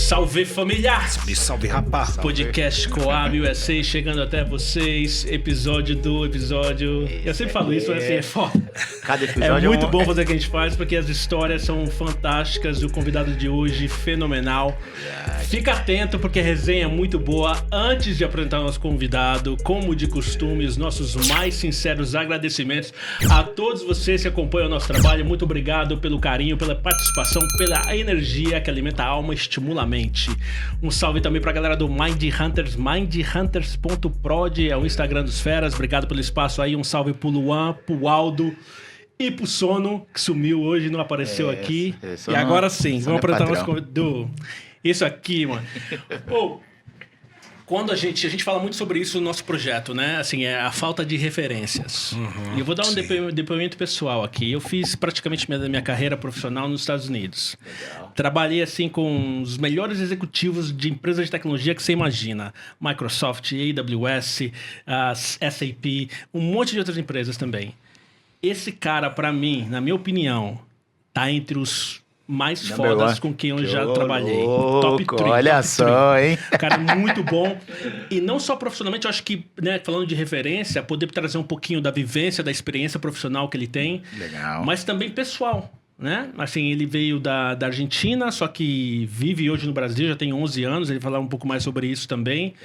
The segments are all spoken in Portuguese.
Salve família! Me salve, rapaz! Podcast Coab USA chegando até vocês, episódio do episódio. Eu sempre falo isso, mas assim, é foda. Cada episódio é muito bom fazer o que a gente faz, porque as histórias são fantásticas. O convidado de hoje, fenomenal. Fica atento, porque a resenha é muito boa. Antes de apresentar o nosso convidado, como de costume, os nossos mais sinceros agradecimentos a todos vocês que acompanham o nosso trabalho. Muito obrigado pelo carinho, pela participação, pela energia que alimenta a alma e estimula a mente. Um salve também pra galera do Mind Hunters, mindhunters.prod, é o Instagram dos feras. Obrigado pelo espaço aí. Um salve pro Luan, pro Aldo e pro Sono, que sumiu hoje, não apareceu aqui. E agora sim, vamos apresentar o nosso convidado. Isso aqui, mano. Quando a gente fala muito sobre isso no nosso projeto, né? Assim, é a falta de referências. E eu vou dar um depoimento pessoal aqui. Eu fiz praticamente minha carreira profissional nos Estados Unidos. Legal. Trabalhei, assim, com os melhores executivos de empresas de tecnologia que você imagina. Microsoft, AWS, SAP, um monte de outras empresas também. Esse cara, pra mim, na minha opinião, tá entre os mais fodas com quem eu já trabalhei. Top 3. Olha só, hein? O cara é muito bom. E não só profissionalmente, eu acho que, né, falando de referência, poder trazer um pouquinho da vivência, da experiência profissional que ele tem. Legal. Mas também pessoal, né? Assim, ele veio da Argentina, só que vive hoje no Brasil, já tem 11 anos. Ele vai falar um pouco mais sobre isso também.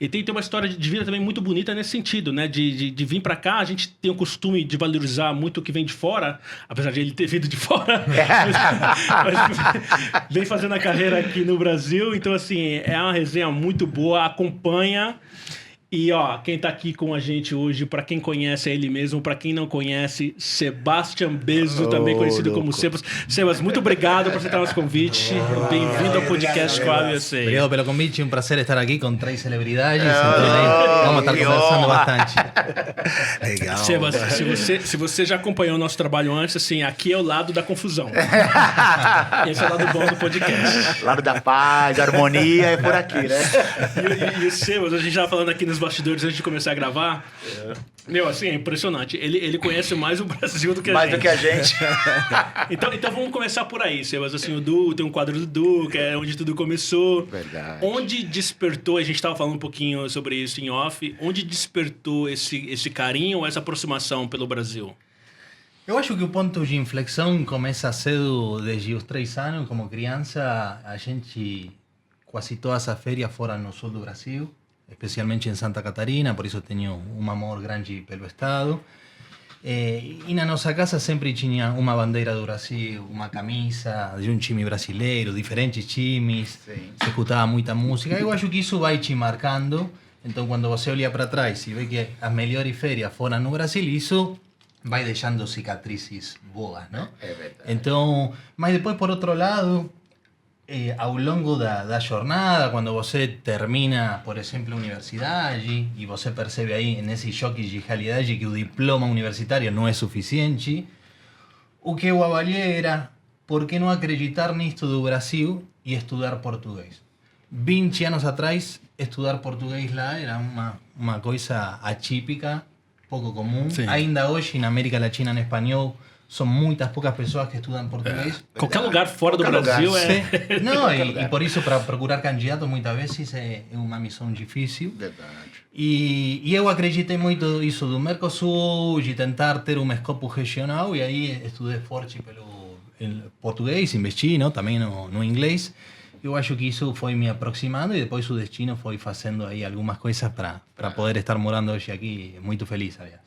E tem uma história de vida também muito bonita nesse sentido, né? De vir pra cá, a gente tem o costume de valorizar muito o que vem de fora, apesar de ele ter vindo de fora, mas vem fazendo a carreira aqui no Brasil. Então, assim, é uma resenha muito boa, acompanha. E, ó, quem tá aqui com a gente hoje, pra quem conhece é ele mesmo, pra quem não conhece, Sebastian Bezo, também conhecido como Sebas. Sebas, muito obrigado por aceitar nosso convite. Bem-vindo ao podcast Coab USA. Obrigado pelo convite, um prazer estar aqui com 3 celebridades. Vamos estar conversando bastante. Legal. Sebas, se você já acompanhou o nosso trabalho antes, assim, aqui é o lado da confusão. Esse é o lado bom do podcast. Lado da paz, da harmonia, é por aqui, né? E o Sebas, a gente já falando aqui nos bastidores antes de começar a gravar. Meu, assim, é impressionante. Ele conhece mais o Brasil do que a gente. Mais do que a gente. então vamos começar por aí, Sebas. Assim, o Du, tem um quadro do Du, que é onde tudo começou. Verdade. Onde despertou, a gente estava falando um pouquinho sobre isso em off, onde despertou esse carinho, essa aproximação pelo Brasil? Eu acho que o ponto de inflexão começa cedo, desde os 3 anos, como criança. A gente, quase todas as férias fora no sul do Brasil, especialmente em Santa Catarina, por isso tenho um amor grande pelo estado. E na nossa casa sempre tinha uma bandeira do Brasil, uma camisa de um time brasileiro, diferentes times, se escutava muita música. Eu acho que isso vai te marcando. Então, quando você olha para trás e vê que as melhores férias foram no Brasil, isso vai deixando cicatrizes boas, não? É verdade. Então, mas depois, por outro lado, ao longo da jornada, quando você termina, por exemplo, a universidade, e você percebe aí, nesse choque de realidade, que o diploma universitário não é suficiente, o que eu avaliei era, por que não acreditar nisto do Brasil e estudar português? 20 anos atrás, estudar português lá era uma coisa atípica, pouco comum. Sim. Ainda hoje, na América Latina, em espanhol, são muitas poucas pessoas que estudam português. Qualquer lugar fora do Brasil é... Não, e por isso, para procurar candidatos, muitas vezes é uma missão difícil. Verdade. E eu acreditei muito nisso do Mercosul, de tentar ter um escopo regional, e aí estudei forte pelo português, investi, não, também no inglês. Eu acho que isso foi me aproximando e depois o destino foi fazendo aí algumas coisas para poder estar morando hoje aqui, muito feliz, aliás.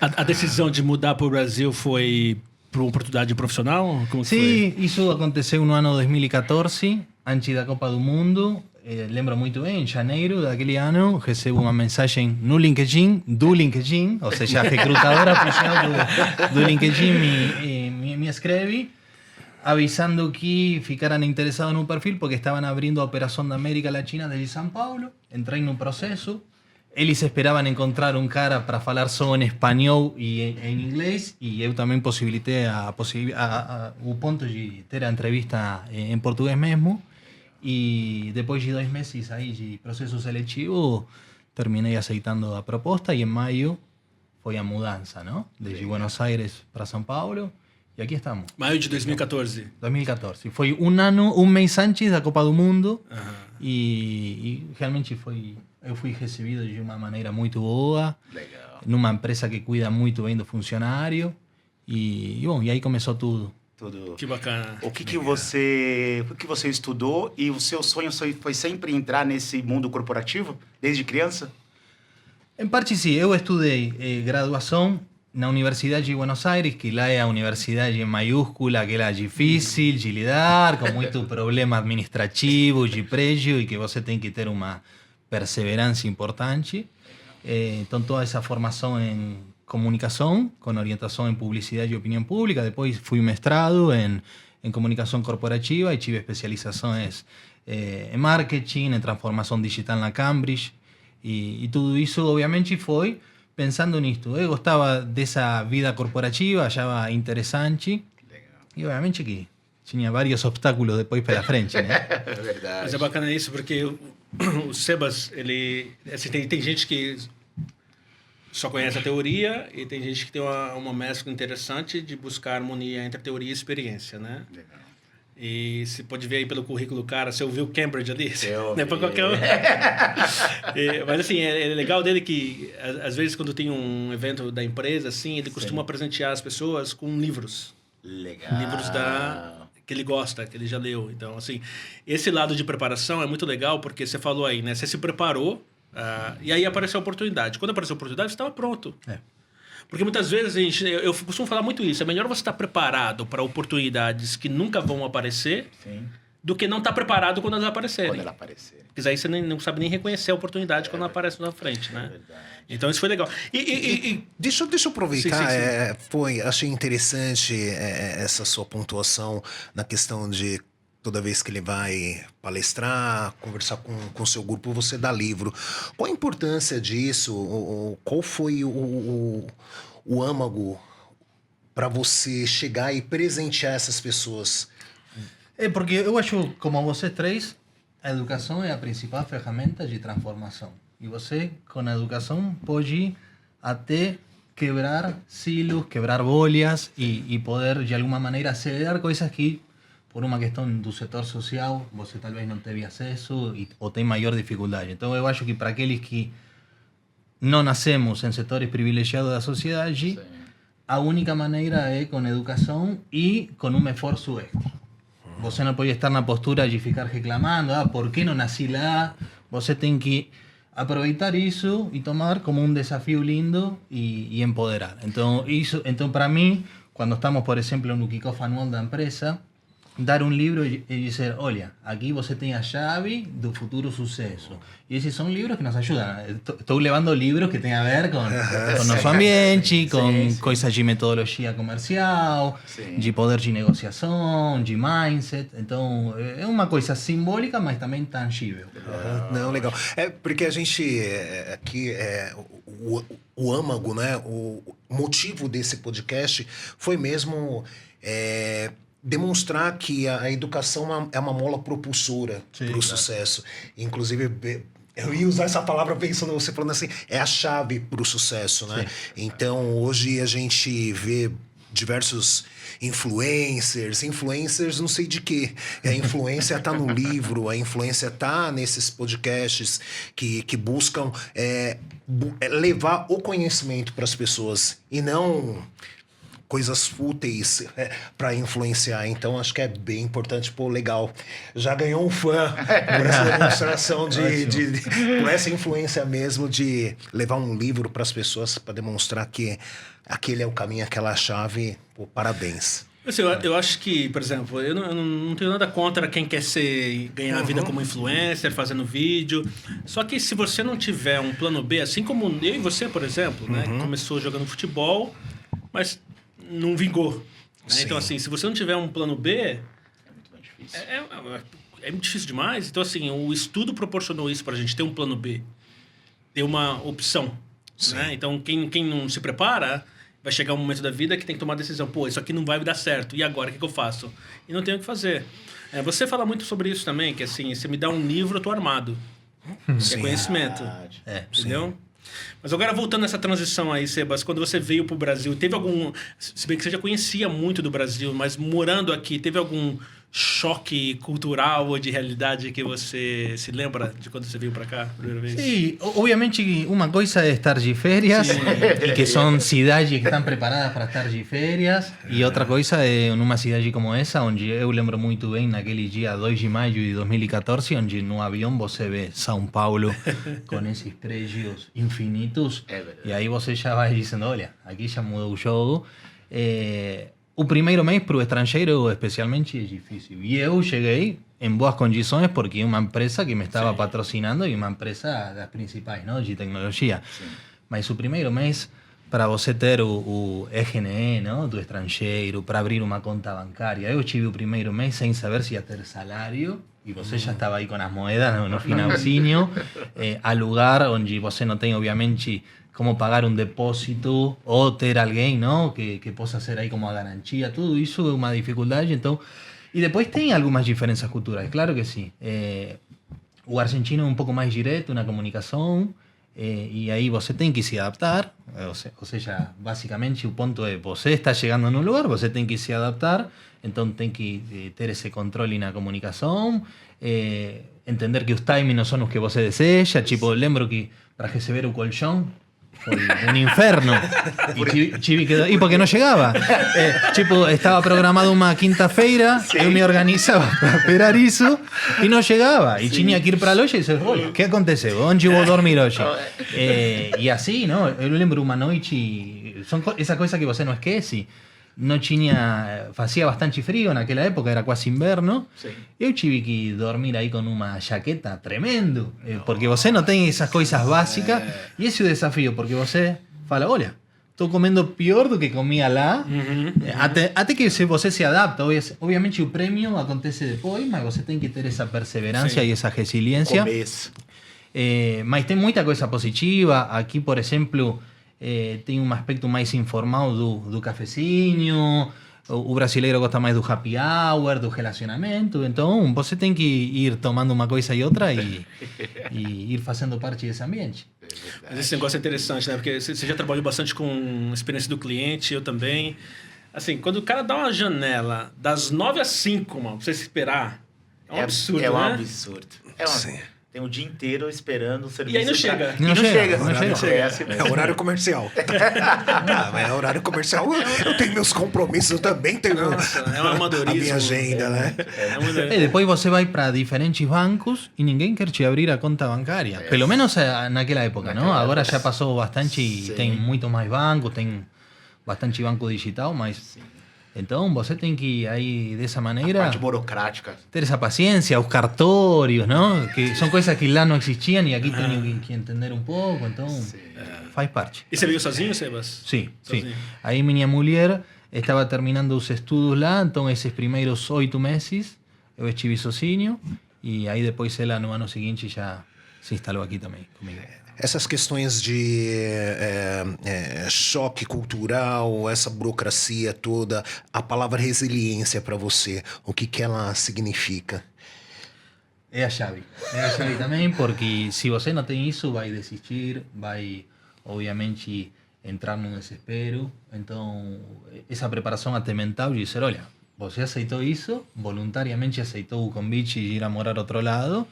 A decisão de mudar para o Brasil foi por uma oportunidade profissional? Como Sim, foi? Isso aconteceu no ano 2014, antes da Copa do Mundo. Lembro muito bem, em janeiro daquele ano, recebo uma mensagem no LinkedIn, do LinkedIn, ou seja, a recrutadora oficial do LinkedIn me escreve, avisando que ficaran interessados no perfil porque estaban abrindo a operação da América Latina desde São Paulo. Entrei no processo. Eles esperavam encontrar um cara para falar só em espanhol e em inglês, e eu também possibilitei o ponto de ter a entrevista em português mesmo. E depois de 2 meses aí de processo seletivo, terminei aceitando a proposta, e em maio foi a mudança, não? Desde Buenos Aires para São Paulo. E aqui estamos. Maio de 2014. 2014. Foi um mês antes da Copa do Mundo. Aham. E realmente eu fui recebido de uma maneira muito boa. Legal. Numa empresa que cuida muito bem do funcionário. E aí começou tudo. Tudo. Que bacana. O que você estudou e o seu sonho foi sempre entrar nesse mundo corporativo desde criança? Em parte, sim. Eu estudei graduação na Universidade de Buenos Aires, que lá é a universidade em maiúscula, que é difícil de lidar, com muito problema administrativo, de prédio, e que você tem que ter uma perseverança importante. Então, toda essa formação em comunicação, com orientação em publicidade e opinião pública. Depois fui mestrado em comunicação corporativa e tive especializações em marketing, em transformação digital na Cambridge. E tudo isso, obviamente, foi pensando nisto. Eu gostava dessa vida corporativa, achava interessante. Legal. E, obviamente, que tinha vários obstáculos depois pela frente, né? É verdade. Mas é bacana isso, porque o Sebas, ele... Assim, tem gente que só conhece a teoria e tem gente que tem uma mescla interessante de buscar harmonia entre teoria e experiência, né? Legal. E você pode ver aí pelo currículo do cara, você ouviu Cambridge ali? Eu Não é pra vi. qualquer um. Mas assim, é legal dele que, às vezes, quando tem um evento da empresa, assim, ele costuma presentear as pessoas com livros. Legal. Livros que ele gosta, que ele já leu. Então, assim, esse lado de preparação é muito legal, porque você falou aí, né? Você se preparou, e aí apareceu a oportunidade. Quando apareceu a oportunidade, você estava pronto. É. Porque muitas vezes, eu costumo falar muito isso, é melhor você estar preparado para oportunidades que nunca vão aparecer, Sim. do que não estar preparado quando elas aparecerem. Quando ela aparecer. Porque aí você não sabe nem reconhecer a oportunidade quando ela aparece na frente, né? verdade. Então isso foi legal. E Deixa eu aproveitar. Sim. Achei interessante essa sua pontuação na questão de toda vez que ele vai palestrar, conversar com o seu grupo, você dá livro. Qual a importância disso? Qual foi o âmago para você chegar e presentear essas pessoas? É porque eu acho, como vocês três, a educação é a principal ferramenta de transformação. E você, com a educação, pode até quebrar silos, quebrar bolhas e poder, de alguma maneira, acelerar coisas que, por uma questão do setor social, você talvez não teve acesso ou tem maior dificuldade. Então, eu acho que para aqueles que não nascemos em setores privilegiados da sociedade, Sim. a única maneira é com educação e com um esforço extra. Você não pode estar na postura de ficar reclamando, por que não nasci lá? Você tem que aproveitar isso e tomar como um desafio lindo e empoderar. Então, para mim, quando estamos, por exemplo, no kickoff anual da empresa, dar um livro e dizer, olha, aqui você tem a chave do futuro sucesso. E esses são livros que nos ajudam. Estou levando livros que têm a ver com nosso ambiente, com coisas de metodologia comercial, de poder de negociação, de mindset. Então, é uma coisa simbólica, mas também tangível. Não, legal. É porque a gente aqui o âmago, né? O motivo desse podcast foi mesmo demonstrar que a educação é uma mola propulsora para o sucesso. Inclusive, eu ia usar essa palavra pensando você falando assim, é a chave para o sucesso, né? Então, hoje a gente vê diversos influencers não sei de quê. A influência tá no livro, a influência tá nesses podcasts que buscam levar o conhecimento para as pessoas e não coisas fúteis para influenciar. Então, acho que é bem importante. Pô, legal. Já ganhou um fã por essa demonstração por essa influência mesmo de levar um livro para as pessoas para demonstrar que aquele é o caminho, aquela chave. Pô, parabéns. Assim, eu acho que, por exemplo, eu não tenho nada contra quem quer ganhar a vida como influencer, fazendo vídeo. Só que se você não tiver um plano B, assim como eu e você, por exemplo, né, que começou jogando futebol, mas não vingou. Né? Então, assim, se você não tiver um plano B, É muito mais difícil. é muito difícil demais. Então, assim, o estudo proporcionou isso pra gente ter um plano B, ter uma opção. Né? Então, quem não se prepara, vai chegar um momento da vida que tem que tomar a decisão. Pô, isso aqui não vai dar certo. E agora, o que eu faço? E não tenho o que fazer. Você fala muito sobre isso também, que assim, você me dá um livro, eu tô armado. É conhecimento. Verdade. Entendeu? Mas agora voltando nessa transição aí, Sebas, quando você veio pro Brasil, teve algum... Se bem que você já conhecia muito do Brasil, mas morando aqui, teve algum choque cultural ou de realidade que você se lembra de quando você veio para cá, primeira vez? Sí, obviamente una cosa es estar de ferias y que son cidades que están preparadas para estar de ferias y otra cosa é numa cidade como essa, onde eu lembro muito bem naquele dia 2 de maio de 2014, onde no avião você vê São Paulo com esses prédios infinitos e aí você já vai dizendo, olha, aqui já mudou o jogo. O primeiro mês para o estrangeiro, especialmente, é difícil. E eu cheguei em boas condições porque uma empresa que me estava patrocinando e uma empresa das principais, não, de tecnologia. Sim. Mas o primeiro mês, para você ter o RNE, não, do estrangeiro, para abrir uma conta bancária, eu tive o primeiro mês sem saber se ia ter salário e você já estava aí com as moedas no finalzinho, a lugar onde você não tem, obviamente, como pagar un depósito o ter alguien, ¿no? que possa ser ahí como a garantia, tudo isso é uma dificuldade. Então, e depois tem algumas diferenças culturais, claro que sim. O argentino é um pouco mais direto na comunicação e aí você tem que se adaptar, ou seja, basicamente o ponto é, você está chegando num lugar, você tem que se adaptar, então tem que ter esse controle na comunicação, entender que os timings não são os que você deseja, tipo, lembro que para receber o colchão, foi um inferno. E Chibi quedou... E porque não chegava. Tipo, estava programado uma quinta-feira, eu me organizava para esperar isso e não chegava. E tinha que ir para a loja e dizer, olha, o que aconteceu? Onde vou dormir hoje? E assim, não? Eu lembro uma noite... Essa coisa que você não esquece. Não tinha... Fazia bastante frio naquela época, era quase inverno. Sim. Eu tive que dormir aí com uma jaqueta tremendo, porque você não tem essas coisas básicas. E esse é o desafio, porque você fala, olha, estou comendo pior do que comia lá. Até que você se adapta. Obviamente o prêmio acontece depois, mas você tem que ter essa perseverança e essa resiliência. Mas tem muita coisa positiva. Aqui, por exemplo... tem um aspecto mais informal do cafezinho, o brasileiro gosta mais do happy hour, do relacionamento, então você tem que ir tomando uma coisa e outra e ir fazendo parte desse ambiente. Mas esse negócio é interessante, né? Porque você já trabalhou bastante com experiência do cliente, eu também. Assim, quando o cara dá uma janela das 9 às 5, mano, pra você esperar, é um absurdo, né? É um absurdo. Tem o dia inteiro esperando o serviço. E aí não chega. Não chega. É horário comercial. É horário comercial. Eu tenho meus compromissos, eu também tenho a minha agenda, né? E depois você vai para diferentes bancos e ninguém quer te abrir a conta bancária. Pelo menos naquela época, não? Agora já passou bastante e tem muito mais bancos, tem bastante banco digital, mas... Então, você tem que aí, dessa maneira... A parte burocrática. Ter essa paciência, os cartórios, não? Que são coisas que lá não existiam e aqui tenho que entender um pouco, então faz parte. E você veio sozinho, Sebas? Sim, sim. Aí minha mulher estava terminando os estudos lá, então esses primeiros 8 meses eu estive sozinho e aí depois ela no ano seguinte já se instalou aqui também comigo. Essas questões de choque cultural, essa burocracia toda, a palavra resiliência para você, o que ela significa? É a chave. É a chave também, porque se você não tem isso, vai desistir, vai, obviamente, entrar num desespero. Então, essa preparação até mental de dizer, olha, você aceitou isso, voluntariamente aceitou o convite de ir a morar a outro lado,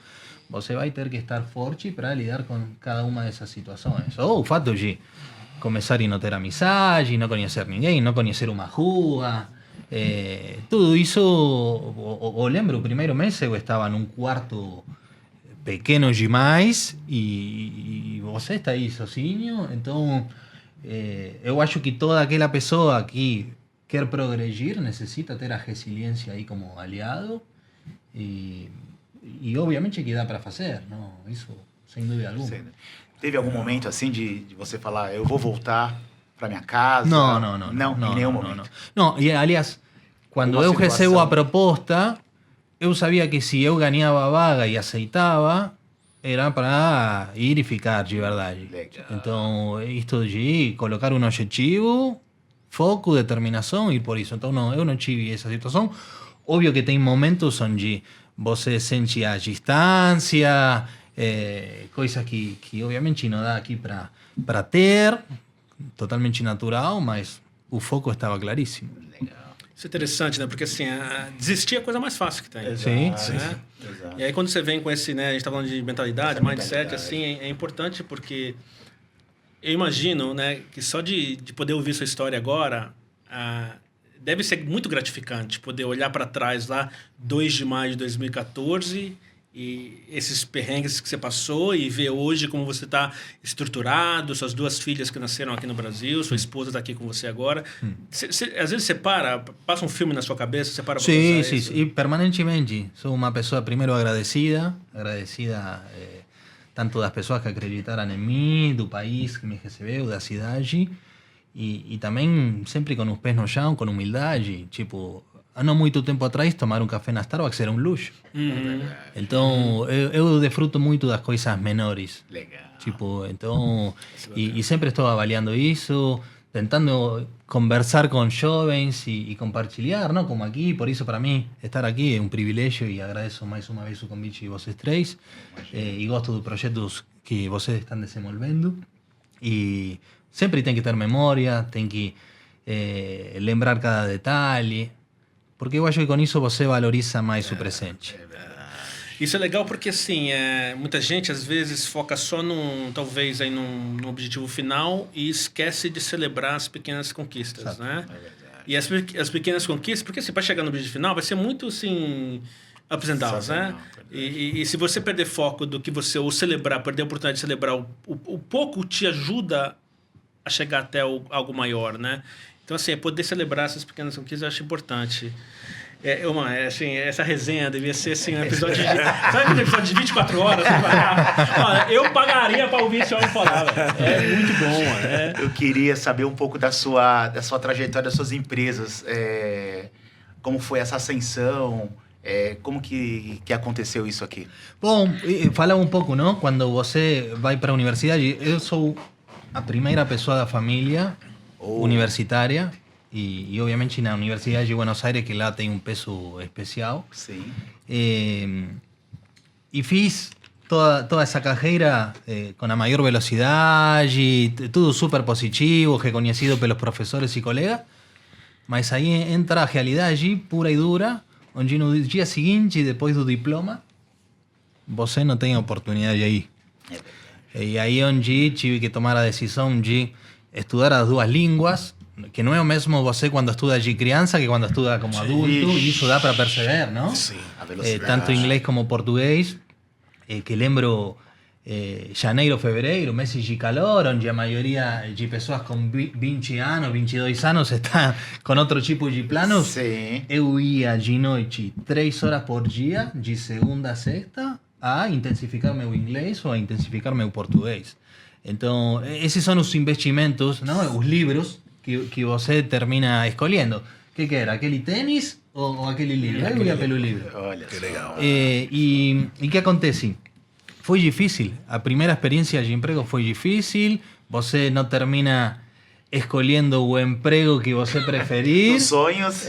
você vai ter que estar forte para lidar com cada uma dessas situações. Ou o fato de começar e não ter amizade, não conhecer ninguém, não conhecer uma rua. Tudo isso... Eu lembro, o primeiro mês eu estava num quarto pequeno demais e você está aí sozinho. Então, eu acho que toda aquela pessoa que quer progredir necessita ter a resiliência aí como aliado e obviamente que dá para fazer, não? Isso sem dúvida alguma. Sim. Teve algum momento assim de você falar, eu vou voltar para minha casa? Não, em nenhum momento. Não, e aliás, quando eu recebo a proposta, eu sabia que se eu ganhava a vaga e aceitava, era para ir e ficar de verdade. Legal. Então, isto de colocar um objetivo, foco, determinação e ir por isso. Então, não, eu não tive essa situação. Óbvio que tem momentos onde você sente a distância, coisas que obviamente não dá aqui para para ter, totalmente natural, mas o foco estava claríssimo. Isso é interessante, né? Porque assim, desistir é a coisa mais fácil que tem. Sim, né? sim. Exato. E aí quando você vem com esse, né? A gente tá falando de mentalidade, mindset, assim, é importante porque eu imagino, né? Que só de poder ouvir sua história agora, deve ser muito gratificante poder olhar para trás lá, 2 de maio de 2014... E esses perrengues que você passou e ver hoje como você está estruturado, suas 2 filhas que nasceram aqui no Brasil, sua esposa está aqui com você agora. Às vezes você passa um filme na sua cabeça, você para Sí, pensar sí, isso. sí, y permanentemente. Soy una persona primero agradecida tanto das pessoas que acreditaram em mim, do país que me recebeu, da cidade, e também sempre com os pés no chão, com humildade. Tipo, há não muito tempo atrás, tomar um café na Starbucks era um luxo. Então, eu desfruto muito das coisas menores. Legal. Tipo, então, e sempre estou avaliando isso, tentando conversar com jovens e compartilhar, não? Como aqui. Por isso, para mim, estar aqui é um privilégio e agradeço mais uma vez o convite de vocês 3. E gosto dos projetos que vocês estão desenvolvendo. E sempre tem que ter memória, tem que lembrar cada detalhe, porque eu acho que com isso você valoriza mais o presente. Isso é legal porque, assim, muita gente às vezes foca só talvez aí num objetivo final e esquece de celebrar as pequenas conquistas, Exato. né? E as pequenas conquistas, porque assim, para chegar no objetivo final vai ser muito, assim, ups and downs, né? E se você perder foco do que você, ou celebrar, perder a oportunidade de celebrar, o pouco te ajuda a chegar até algo maior, né? Então, assim, poder celebrar essas pequenas conquistas eu acho importante. Assim, essa resenha devia ser assim, um episódio de... Sabe aquele episódio de 24 horas? Olha, eu pagaria para ouvir esse homem falar, velho. É muito bom, mano. Eu queria saber um pouco da sua trajetória, das suas empresas. Como foi essa ascensão? Como que aconteceu isso aqui? Bom, falava um pouco, não? Quando você vai para a universidade, eu sou a primeira pessoa da família universitária e obviamente na Universidade de Buenos Aires, que lá tem um peso especial. Sim. E fiz toda essa carreira com a maior velocidade, tudo super positivo, reconhecido pelos professores e colegas, mas aí entra a realidade pura e dura, onde no dia seguinte, depois do diploma, você não tem oportunidade aí. E aí onde tive que tomar a decisão de estudar as 2 línguas, que não é o mesmo você quando estuda de criança que quando estuda como adulto, e isso dá para perceber, não? Sim. A velocidade. Tanto inglês como português, que lembro janeiro, fevereiro, meses de calor, onde a maioria de pessoas com 20 anos, 22 anos está com outro tipo de planos. Sim. Eu ia de noite 3 horas por dia, de segunda a sexta, a intensificar meu inglês ou a intensificar meu português. Então, esses são os investimentos, não? Os livros que você termina escolhendo. O que era? Aquele tênis ou aquele livro? Eu ia pelo livro. Olha Que legal. E o que acontece? Foi difícil. A primeira experiência de emprego foi difícil. Você não termina escolhendo o emprego que você preferir. Os sonhos.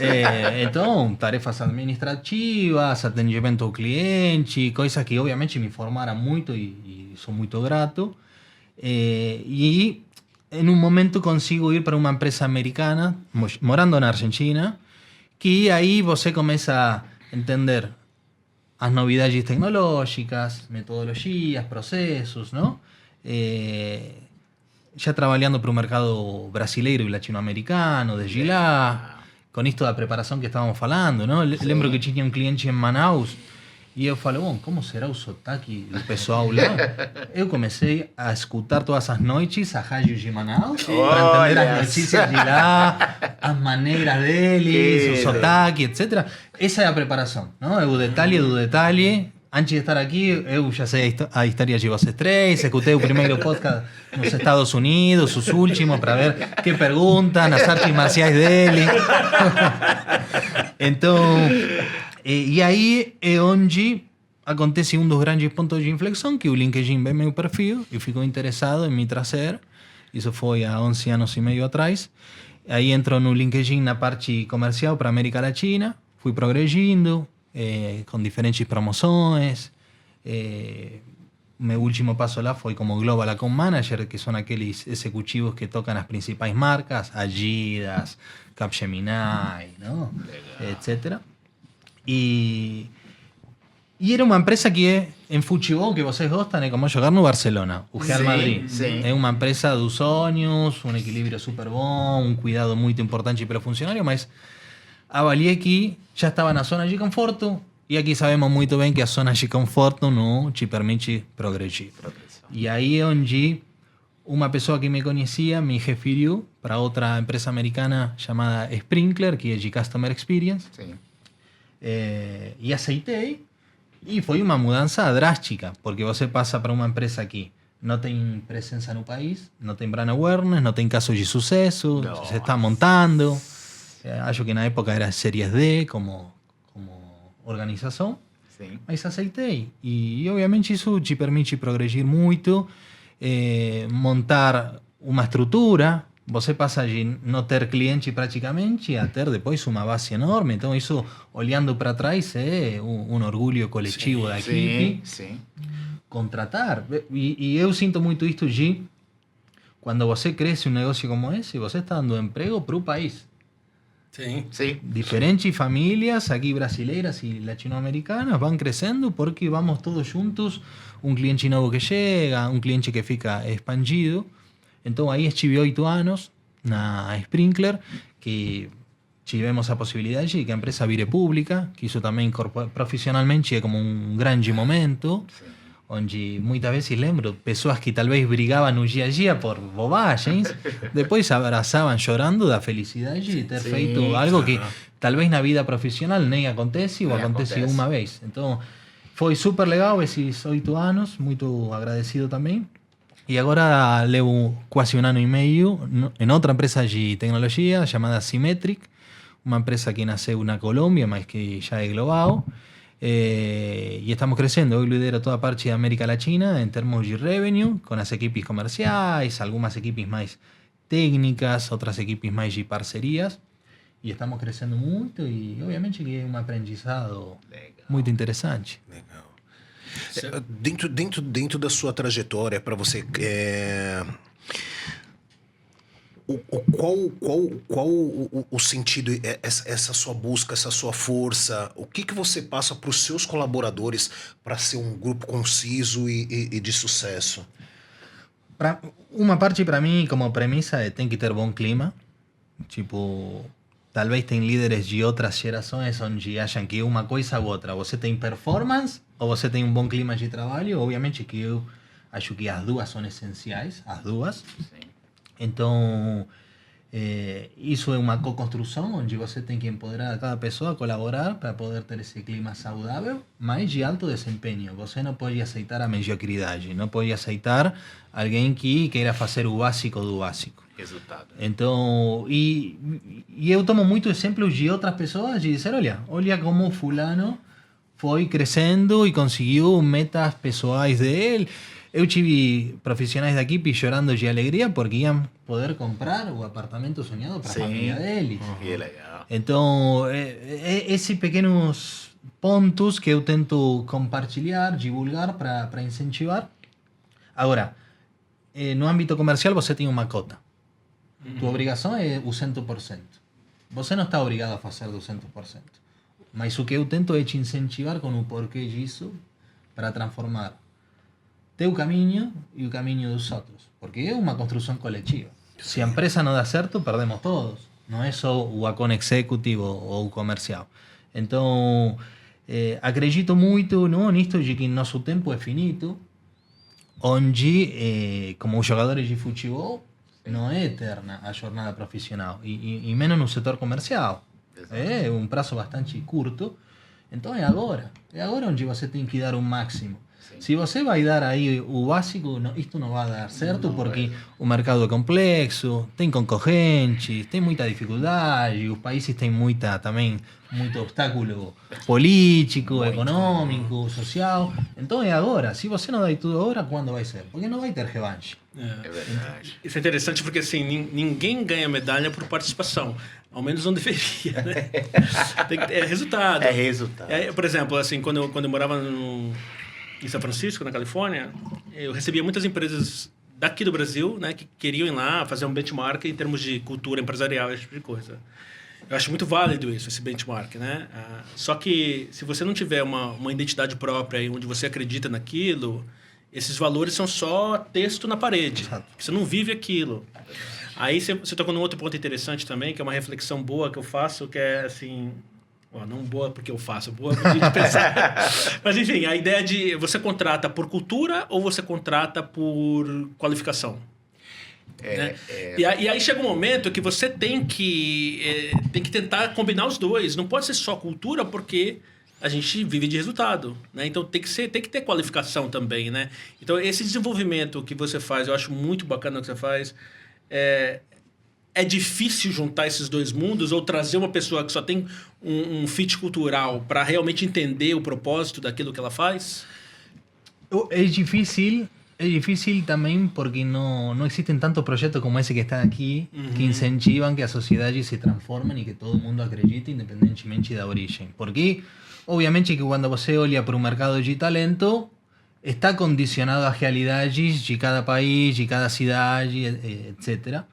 Então, tarefas administrativas, atendimento ao cliente, coisas que obviamente me formaram muito e sou muito grato. E em um momento consigo ir para uma empresa americana, morando na Argentina, que aí você começa a entender as novidades tecnológicas, metodologias, processos, não? Já trabalhando para o mercado brasileiro e latino-americano, desde lá, com isto da preparação que estávamos falando, não? Lembro que tinha um cliente em Manaus e eu falei, bom, como será o sotaque do pessoal lá? Eu comecei a escutar todas as noites a rádio de Manaus para entender as notícias de lá, as maneiras deles, o sotaque, etc. Essa é a preparação, não? O detalhe do detalhe. Antes de estar aqui, eu já sei a história de vocês 3, escutei o primeiro podcast nos Estados Unidos, os últimos, para ver que perguntam, as artes marciais dele. Então, e aí é onde acontece um dos grandes pontos de inflexão, que o LinkedIn vê meu perfil e ficou interessado em me trazer. Isso foi há 11 anos e meio atrás. Aí entro no LinkedIn na parte comercial para a América Latina, fui progredindo, com diferentes promoções, meu último passo lá foi como Global Account Manager, que são aqueles executivos que tocam as principais marcas, Adidas, Capgemini, ¿no? Etc. E era uma empresa que em futebol, que vocês gostam, é como jogar no Barcelona, o Real Madrid. Sim. É uma empresa dos sonhos, um equilíbrio super bom, um cuidado muito importante para o funcionário, mas a Valiequi já estava na zona de conforto, e aqui sabemos muito bem que a zona de conforto não te permite progredir. E aí é onde uma pessoa que me conhecia me referiu para outra empresa americana chamada Sprinkler, que é de Customer Experience, Sim. e aceitei, e foi uma mudança drástica, porque você passa para uma empresa que não tem presença no país, não tem brand awareness, não tem casos de sucesso, se está montando. Acho que na época era Series D como organização, Sim. mas aceitei. E obviamente isso te permite progredir muito, montar uma estrutura. Você passa de não ter cliente praticamente a ter depois uma base enorme. Então isso, olhando para trás, é um orgulho coletivo da equipe. Sim. Contratar. E eu sinto muito isto de quando você cresce um negócio como esse, você está dando emprego para o país. Sim. Sim. Diferentes famílias aqui brasileiras e latino-americanas vão crescendo porque vamos todos juntos, um cliente novo que chega, um cliente que fica expandido. Então aí estive 8 anos na Sprinkler, que tivemos a possibilidade de que a empresa vire pública, que isso também profissionalmente é como um grande momento, onde muitas vezes lembro pessoas que talvez brigavam no dia a dia por bobagens, depois se abraçavam chorando da felicidade de ter feito algo que talvez na vida profissional nem acontece ou acontece uma vez. Então foi super legal esses 8 anos, muito agradecido também. E agora levo quase um ano e meio em outra empresa de tecnologia chamada Symmetric, uma empresa que nasceu na Colômbia, mas que já é global. Y estamos creciendo. Hoy lidero toda parte de América Latina en términos de revenue, con las equipes comerciales, algunas equipes más técnicas, otras equipes más de parcerías. Y estamos creciendo mucho y obviamente que es un aprendizado muy interesante. Legal. Dentro da sua trajetória, para você, qual o sentido, essa sua busca, essa sua força, o que você passa para os seus colaboradores para ser um grupo conciso e de sucesso? Uma parte para mim, como premissa, é tem que ter bom clima. Tipo, talvez tem líderes de outras gerações onde acham que uma coisa ou outra. Você tem performance ou você tem um bom clima de trabalho. Obviamente que eu acho que as duas são essenciais, as duas. Sim. Então, isso é uma co-construção onde você tem que empoderar a cada pessoa a colaborar para poder ter esse clima saudável, mas de alto desempenho. Você não pode aceitar a mediocridade, não pode aceitar alguém que queira fazer o básico do básico. Resultado. Então, e eu tomo muito exemplos de outras pessoas de dizer, olha como fulano foi crescendo e conseguiu metas pessoais dele. Eu tive profissionais da equipe chorando de alegria porque iam poder comprar o apartamento sonhado para a família deles. Que legal. Então, esses pequenos pontos que eu tento compartilhar, divulgar para incentivar. Agora, no âmbito comercial você tem uma cota. Tua obrigação é o 100%. Você não está obrigado a fazer do 100%. Mas o que eu tento é te incentivar com o porquê disso para transformar teu caminho e o caminho dos outros. Porque é uma construção coletiva. Se a empresa não dá certo, perdemos todos. Não é só o account executive ou o comercial. Então, acredito muito nisto de que nosso tempo é finito, onde, como jogadores de futebol, não é eterna a jornada profissional. E menos no setor comercial. É um prazo bastante curto. Então é agora. É agora onde você tem que dar o máximo. Se você vai dar aí o básico, isto não vai dar certo, porque o mercado é complexo, tem concorrentes, tem muita dificuldade, os países têm muito obstáculo político, econômico, social. Então é agora. Se você não dá tudo agora, quando vai ser? Porque não vai ter revanche. É verdade. Isso é interessante porque assim, ninguém ganha medalha por participação. Ao menos não deveria, né? É resultado. É resultado. Por exemplo, assim, quando eu morava em São Francisco, na Califórnia, eu recebia muitas empresas daqui do Brasil, né, que queriam ir lá fazer um benchmark em termos de cultura empresarial, esse tipo de coisa. Eu acho muito válido isso, esse benchmark, né? Só que se você não tiver uma identidade própria e onde você acredita naquilo, esses valores são só texto na parede. Você não vive aquilo. Aí você tocou num outro ponto interessante também, que é uma reflexão boa que eu faço, que é assim... não boa porque eu faço, boa porque de pensar. Mas enfim, a ideia de você contrata por cultura ou você contrata por qualificação? Né? E aí chega um momento que você tem que tentar combinar os dois. Não pode ser só cultura, porque a gente vive de resultado, né? Então tem que ter qualificação também, né? Então esse desenvolvimento que você faz, eu acho muito bacana o que você faz. É difícil juntar esses dois mundos ou trazer uma pessoa que só tem um fit cultural para realmente entender o propósito daquilo que ela faz? Es difícil también porque no existen tantos proyectos como ese que está aquí que incentivan que a sociedades se transformen y que todo el mundo acredite independentemente da origem. Porque, obviamente, que quando você olha para o mercado de talento, está condicionado a realidades de cada país, de cada cidade, etc.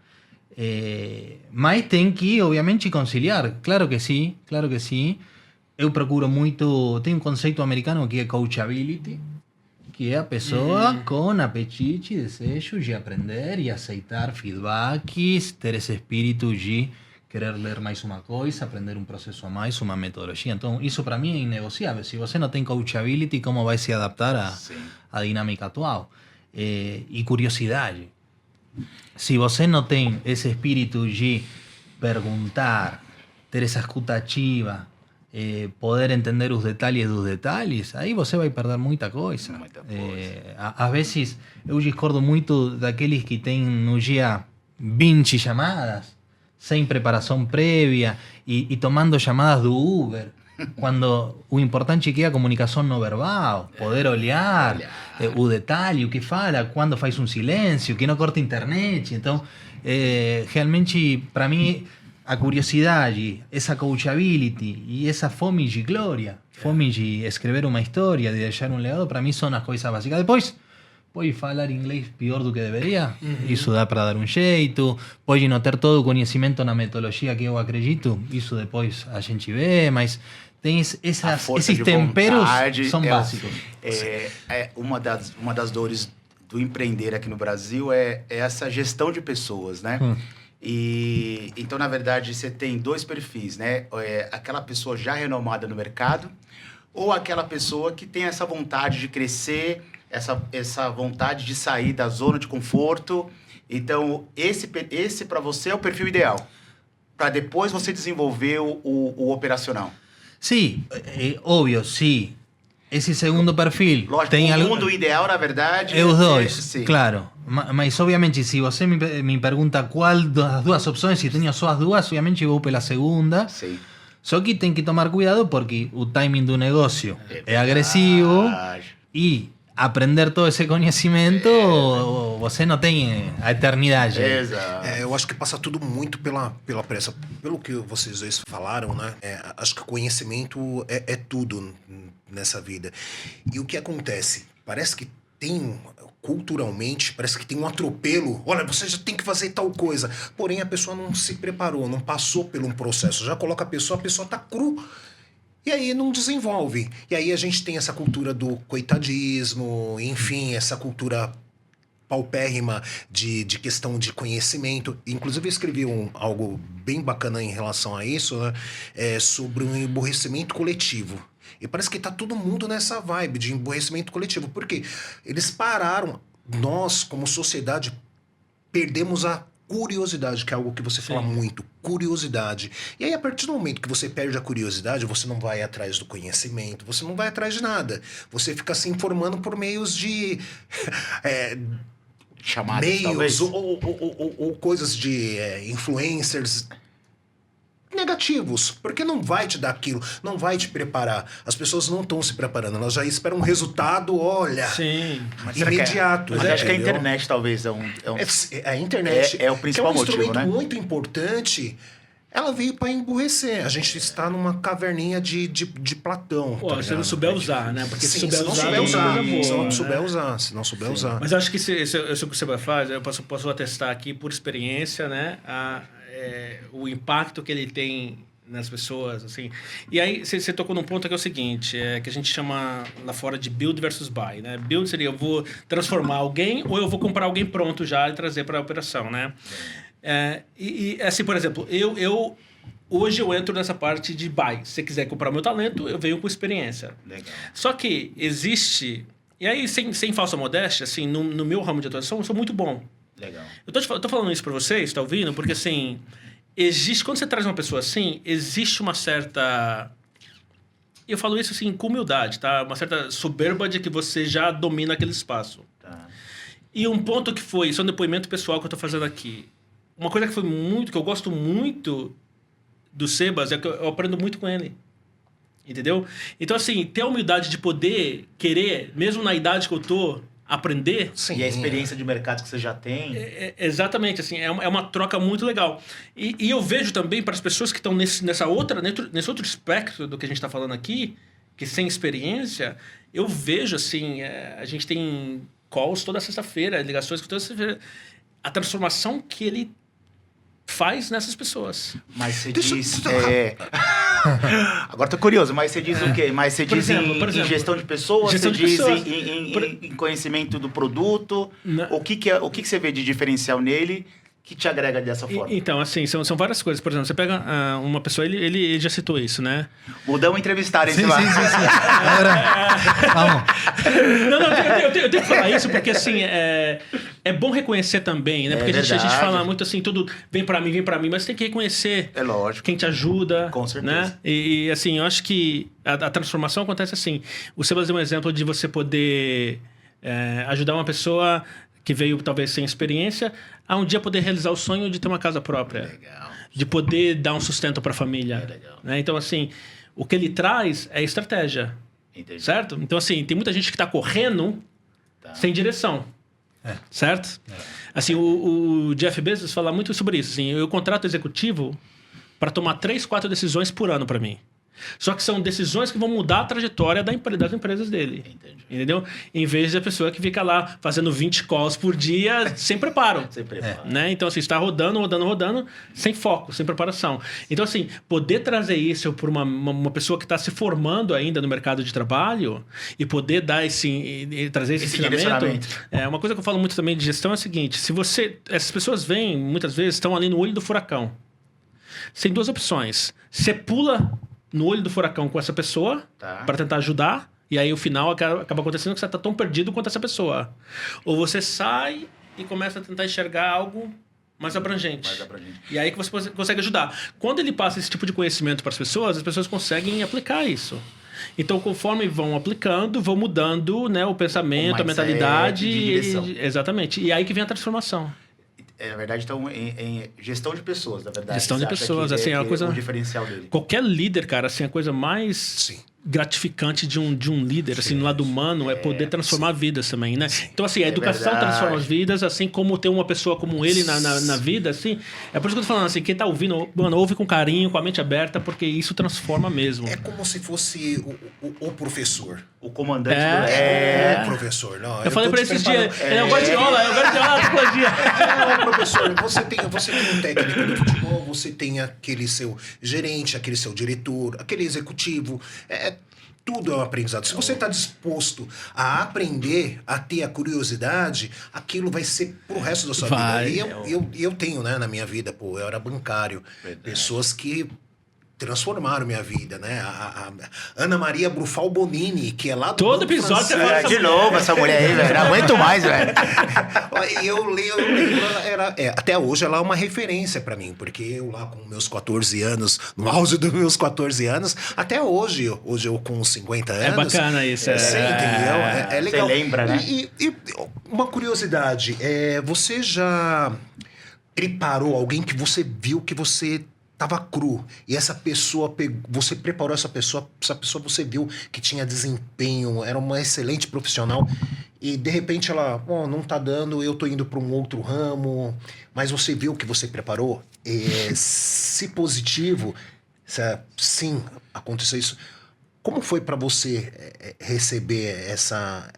Mas tem que, obviamente, conciliar. Claro que sim, claro que sim. Eu procuro muito... Tem um conceito americano que é coachability, que é a pessoa com apetite e desejo de aprender e aceitar feedbacks, ter esse espírito de querer ler mais uma coisa, aprender um processo a mais, uma metodologia. Então, isso para mim é inegociável. Se você não tem coachability, como vai se adaptar à dinâmica atual? E curiosidade. Se você não tem esse espírito de perguntar, ter essa escuta ativa, poder entender os detalhes dos detalhes, aí você vai perder muita coisa. Às vezes, eu discordo muito daqueles que têm no dia 20 chamadas, sem preparação prévia, e tomando chamadas do Uber, quando o importante é a comunicação não verbal, poder olhar o detalhe, o que fala, quando faz um silêncio, que não corta a internet. Então, realmente, para mim, a curiosidade, essa coachability e essa fome de glória, fome de escrever uma história, de deixar um legado, para mim são as coisas básicas. Depois, pode falar inglês pior do que deveria, isso dá para dar um jeito, pode não ter todo o conhecimento na metodologia que eu acredito, isso depois a gente vê, mas tem esses temperos são básicos. Uma das dores do empreender aqui no Brasil é essa gestão de pessoas, né? E então, na verdade, você tem dois perfis, né? Aquela pessoa já renomada no mercado ou aquela pessoa que tem essa vontade de crescer, essa vontade de sair da zona de conforto. Então, esse para você é o perfil ideal, para depois você desenvolver o operacional. Sim, óbvio, sim. Esse segundo perfil... Lógico, tem o mundo ideal, na verdade... É os dois, claro. Mas, obviamente, se você me pergunta qual das duas opções, se tenho só as duas, obviamente eu vou pela segunda. Sim. Só que tem que tomar cuidado porque o timing do negócio é agressivo e aprender todo esse conhecimento, você não tem a eternidade. Exato. Eu acho que passa tudo muito pela pressa. Pelo que vocês dois falaram, né? Acho que o conhecimento é tudo nessa vida. E o que acontece? Parece que tem, culturalmente, parece que tem um atropelo. Olha, você já tem que fazer tal coisa. Porém, a pessoa não se preparou, não passou por um processo. Já coloca a pessoa tá cru. E aí não desenvolve. E aí a gente tem essa cultura do coitadismo, enfim, essa cultura paupérrima de questão de conhecimento. Inclusive eu escrevi algo bem bacana em relação a isso, né? Sobre um emborrecimento coletivo. E parece que tá todo mundo nessa vibe de emborrecimento coletivo. Porque eles pararam, nós como sociedade perdemos a curiosidade, que é algo que você fala muito, curiosidade. E aí, a partir do momento que você perde a curiosidade, você não vai atrás do conhecimento, você não vai atrás de nada. Você fica se informando por meios de... chamadas, meios talvez. ou coisas de influencers negativos, porque não vai te dar aquilo, não vai te preparar. As pessoas não estão se preparando, elas já esperam um resultado, olha, imediato. Mas acho que a internet talvez a internet é o principal que é um motivo, instrumento né? muito importante, ela veio para emburrecer. A gente está numa caverninha de Platão. Pô, se não souber usar, né? Porque se Sim, souber usar, é se não boa, souber né? usar, se não souber usar. Mas eu acho que isso que o Seba faz, eu posso atestar aqui por experiência, né? O impacto que ele tem nas pessoas, assim. E aí você tocou num ponto que é o seguinte, que a gente chama lá fora de build versus buy, né? Build seria eu vou transformar alguém ou eu vou comprar alguém pronto já e trazer para a operação, né? Assim, por exemplo, hoje eu entro nessa parte de buy. Se você quiser comprar meu talento, eu venho com experiência. Legal. Só que existe... E aí, sem falsa modéstia, assim, no meu ramo de atuação, eu sou muito bom. Legal. Eu tô falando isso para vocês, tá ouvindo? Porque, assim, quando você traz uma pessoa assim, existe uma certa... Eu falo isso, assim, com humildade, tá? Uma certa soberba de que você já domina aquele espaço. Tá. E um ponto que foi... Isso é um depoimento pessoal que eu tô fazendo aqui. Uma coisa que eu gosto muito do Sebas é que eu aprendo muito com ele. Entendeu? Então, assim, ter a humildade de poder querer, mesmo na idade que eu tô, aprender... Sim. E a experiência de mercado que você já tem... Exatamente, assim, é uma troca muito legal. E eu vejo também para as pessoas que estão nesse outro espectro do que a gente está falando aqui, que sem experiência, eu vejo, assim, a gente tem calls toda sexta-feira, ligações toda sexta-feira, a transformação que ele faz nessas pessoas. Mas você diz... Agora tô curioso, mas você diz o quê? Mas você diz em gestão de pessoas? Gestão você de diz pessoas. em conhecimento do produto? Não. O que você vê de diferencial nele que te agrega dessa forma? Então, assim, são várias coisas. Por exemplo, você pega uma pessoa, ele já citou isso, né? Mudamos entrevistar esse Sí, lá. sí, sí, sí. Ahora, vamos. Não, eu tenho que falar isso porque, assim, é bom reconhecer também, né? Porque a gente verdade. fala muito assim, tudo vem pra mim, mas tem que reconhecer É lógico. quem te ajuda. Com certeza. Né? E assim, eu acho que a transformação acontece assim. O Sebas deu um exemplo de você poder ajudar uma pessoa que veio talvez sem experiência a um dia poder realizar o sonho de ter uma casa própria. Legal. De poder dar um sustento para a família. Legal. Né? Então, assim, o que ele traz é estratégia. Entendi. Certo? Então, assim, tem muita gente que está correndo sem direção. Certo? Assim, o Jeff Bezos fala muito sobre isso. Assim, eu contrato executivo para tomar 3, 4 decisões por ano para mim. Só que são decisões que vão mudar a trajetória das empresas dele. Entendi. Entendeu? Em vez de a pessoa que fica lá fazendo 20 calls por dia sem preparo. Sem preparo. Né? Então, assim, está rodando, sem foco, sem preparação. Então, assim, poder trazer isso para uma pessoa que está se formando ainda no mercado de trabalho e poder dar trazer esse ensinamento. Uma coisa que eu falo muito também de gestão é o seguinte: essas pessoas vêm, muitas vezes, estão ali no olho do furacão. Você tem 2 opções. Você pula no olho do furacão com essa pessoa para tentar ajudar, e aí o final acaba acontecendo que você está tão perdido quanto essa pessoa. Ou você sai e começa a tentar enxergar algo mais abrangente. E aí que você consegue ajudar. Quando ele passa esse tipo de conhecimento para as pessoas conseguem aplicar isso. Então, conforme vão aplicando, vão mudando, né, o pensamento, a mentalidade. De direção. Exatamente. E aí que vem a transformação. Na verdade, então, em gestão de pessoas, na verdade. Gestão de você acha pessoas, que assim, é uma coisa... o diferencial dele. Qualquer líder, cara, assim, a coisa mais gratificante de um líder, assim, no lado humano, é poder transformar vidas também, né? Então, assim, a educação transforma as vidas, assim como ter uma pessoa como ele na vida, assim. É por isso que eu tô falando, assim, quem tá ouvindo, mano, ouve com carinho, com a mente aberta, porque isso transforma mesmo. É como se fosse o professor. O comandante O professor. Não, eu falei pra esses dias, ele é o Guardiola da psicologia. Não, professor, você tem um técnico de futebol, você tem aquele seu gerente, aquele seu diretor, aquele executivo. Tudo é um aprendizado. Se você está disposto a aprender, a ter a curiosidade, aquilo vai ser pro resto da sua vida. E eu tenho, né, na minha vida, eu era bancário. Pessoas que transformaram minha vida, né? A Ana Maria Brufal Bonini, que é lá do Todo Banco episódio Francês. você fala De novo essa mulher aí, velho. Não aguento mais, velho. Eu lembro, até hoje ela é uma referência pra mim, porque eu lá com meus 14 anos, no auge dos meus 14 anos, até hoje eu com 50 anos. É bacana isso. Você entendeu? É legal. Você lembra, né? E uma curiosidade, você já preparou alguém que você viu que você tava cru, e essa pessoa você preparou essa pessoa você viu que tinha desempenho, era uma excelente profissional, e de repente ela, não tá dando, eu tô indo para um outro ramo, mas você viu o que você preparou? Se positivo, sim, aconteceu isso. Como foi para você receber essa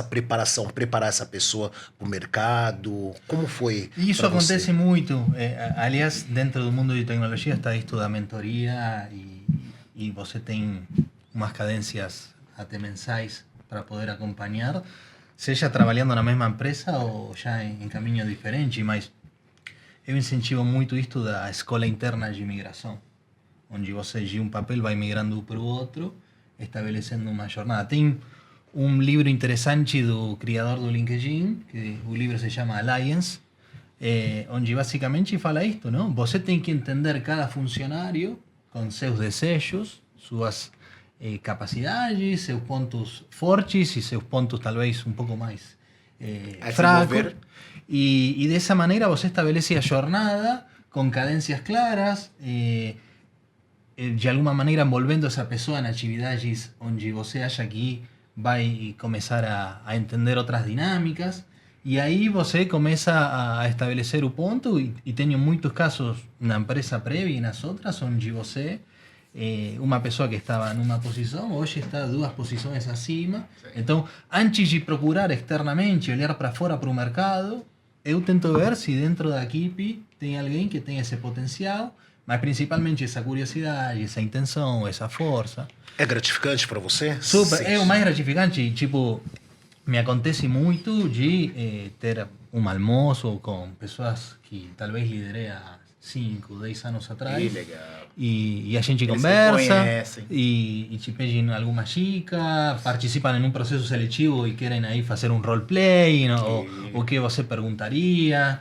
preparação, preparar essa pessoa para o mercado? Como foi? Isso acontece muito. Aliás, dentro do mundo de tecnologia está isto da mentoria e você tem umas cadências até mensais para poder acompanhar, seja trabalhando na mesma empresa ou já em caminho diferente, mas eu incentivo muito isto da escola interna de imigração, onde você de um papel vai migrando para o outro, estabelecendo uma jornada. Tem um livro interessante do criador do LinkedIn, que o livro se chama Alliance, onde basicamente fala isto, não? Você tem que entender cada funcionário com seus desejos, suas capacidades, seus pontos fortes e seus pontos talvez um pouco mais fracos. E dessa maneira você estabelece a jornada com cadências claras, de alguma maneira envolvendo essa pessoa em atividades onde você acha que vai começar a entender outras dinâmicas, e aí você começa a estabelecer o ponto, e tenho muitos casos na empresa prévia e nas outras onde você, uma pessoa que estava numa posição, hoje está 2 posições acima. Então, antes de procurar externamente, olhar para fora para o mercado, eu tento ver se dentro da equipe tem alguém que tem esse potencial, mas principalmente essa curiosidade, essa intenção, essa força. É gratificante para você? Super, Sim. é o mais gratificante. Tipo, me acontece muito de ter um almoço com pessoas que talvez liderei há 5, 10 anos atrás. Que legal. E a gente Eles conversa se e te pedem alguma dica, participam em um processo seletivo e querem aí fazer um roleplay, ou o que você perguntaria.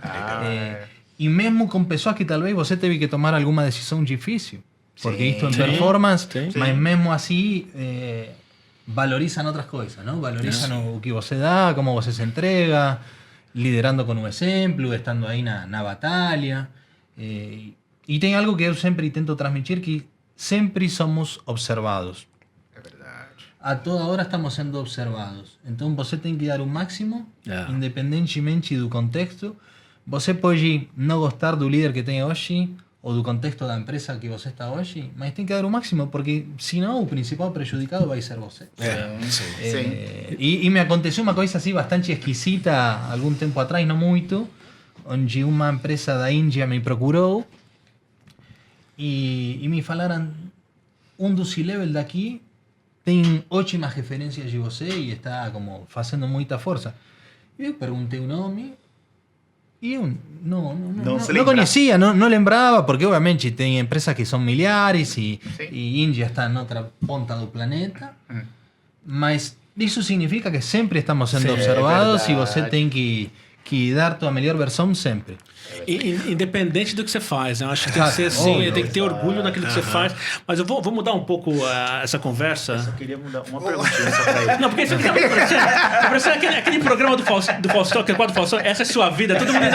E mesmo com pessoas que talvez você teve que tomar alguma decisão difícil, porque isto em performance, mas mesmo assim valorizam outras coisas, não? Valorizam o que você dá, como você se entrega, liderando com um exemplo, estando aí na batalha. E tem algo que eu sempre tento transmitir, que sempre somos observados. É verdade. A toda hora estamos sendo observados. Então você tem que dar o máximo, independentemente do contexto. Você pode não gostar do líder que tem hoje, ou do contexto da empresa que você está hoje, mas tem que dar o máximo, porque senão o principal prejudicado vai ser você. E me aconteceu uma coisa assim bastante esquisita algum tempo atrás, não muito, onde uma empresa da Índia me procurou e me falaram: do C-Level daqui tem ótimas referências de você e está como fazendo muita força. E eu perguntei o nome e eu não conhecia, não lembrava, porque obviamente tem empresas que são milhares e Índia está em outra ponta do planeta, mas isso significa que sempre estamos sendo observados e você tem que dar tua melhor versão sempre. Independente do que você faz, né? Eu acho que tem que ser assim, tem que ter orgulho naquilo que você faz. Mas eu vou mudar um pouco essa conversa. Eu só queria mudar uma perguntinha só pra ele. Não, porque você tá parecendo aquele programa do Faustão, aquele quadro do Faustão, essa é sua vida, todo mundo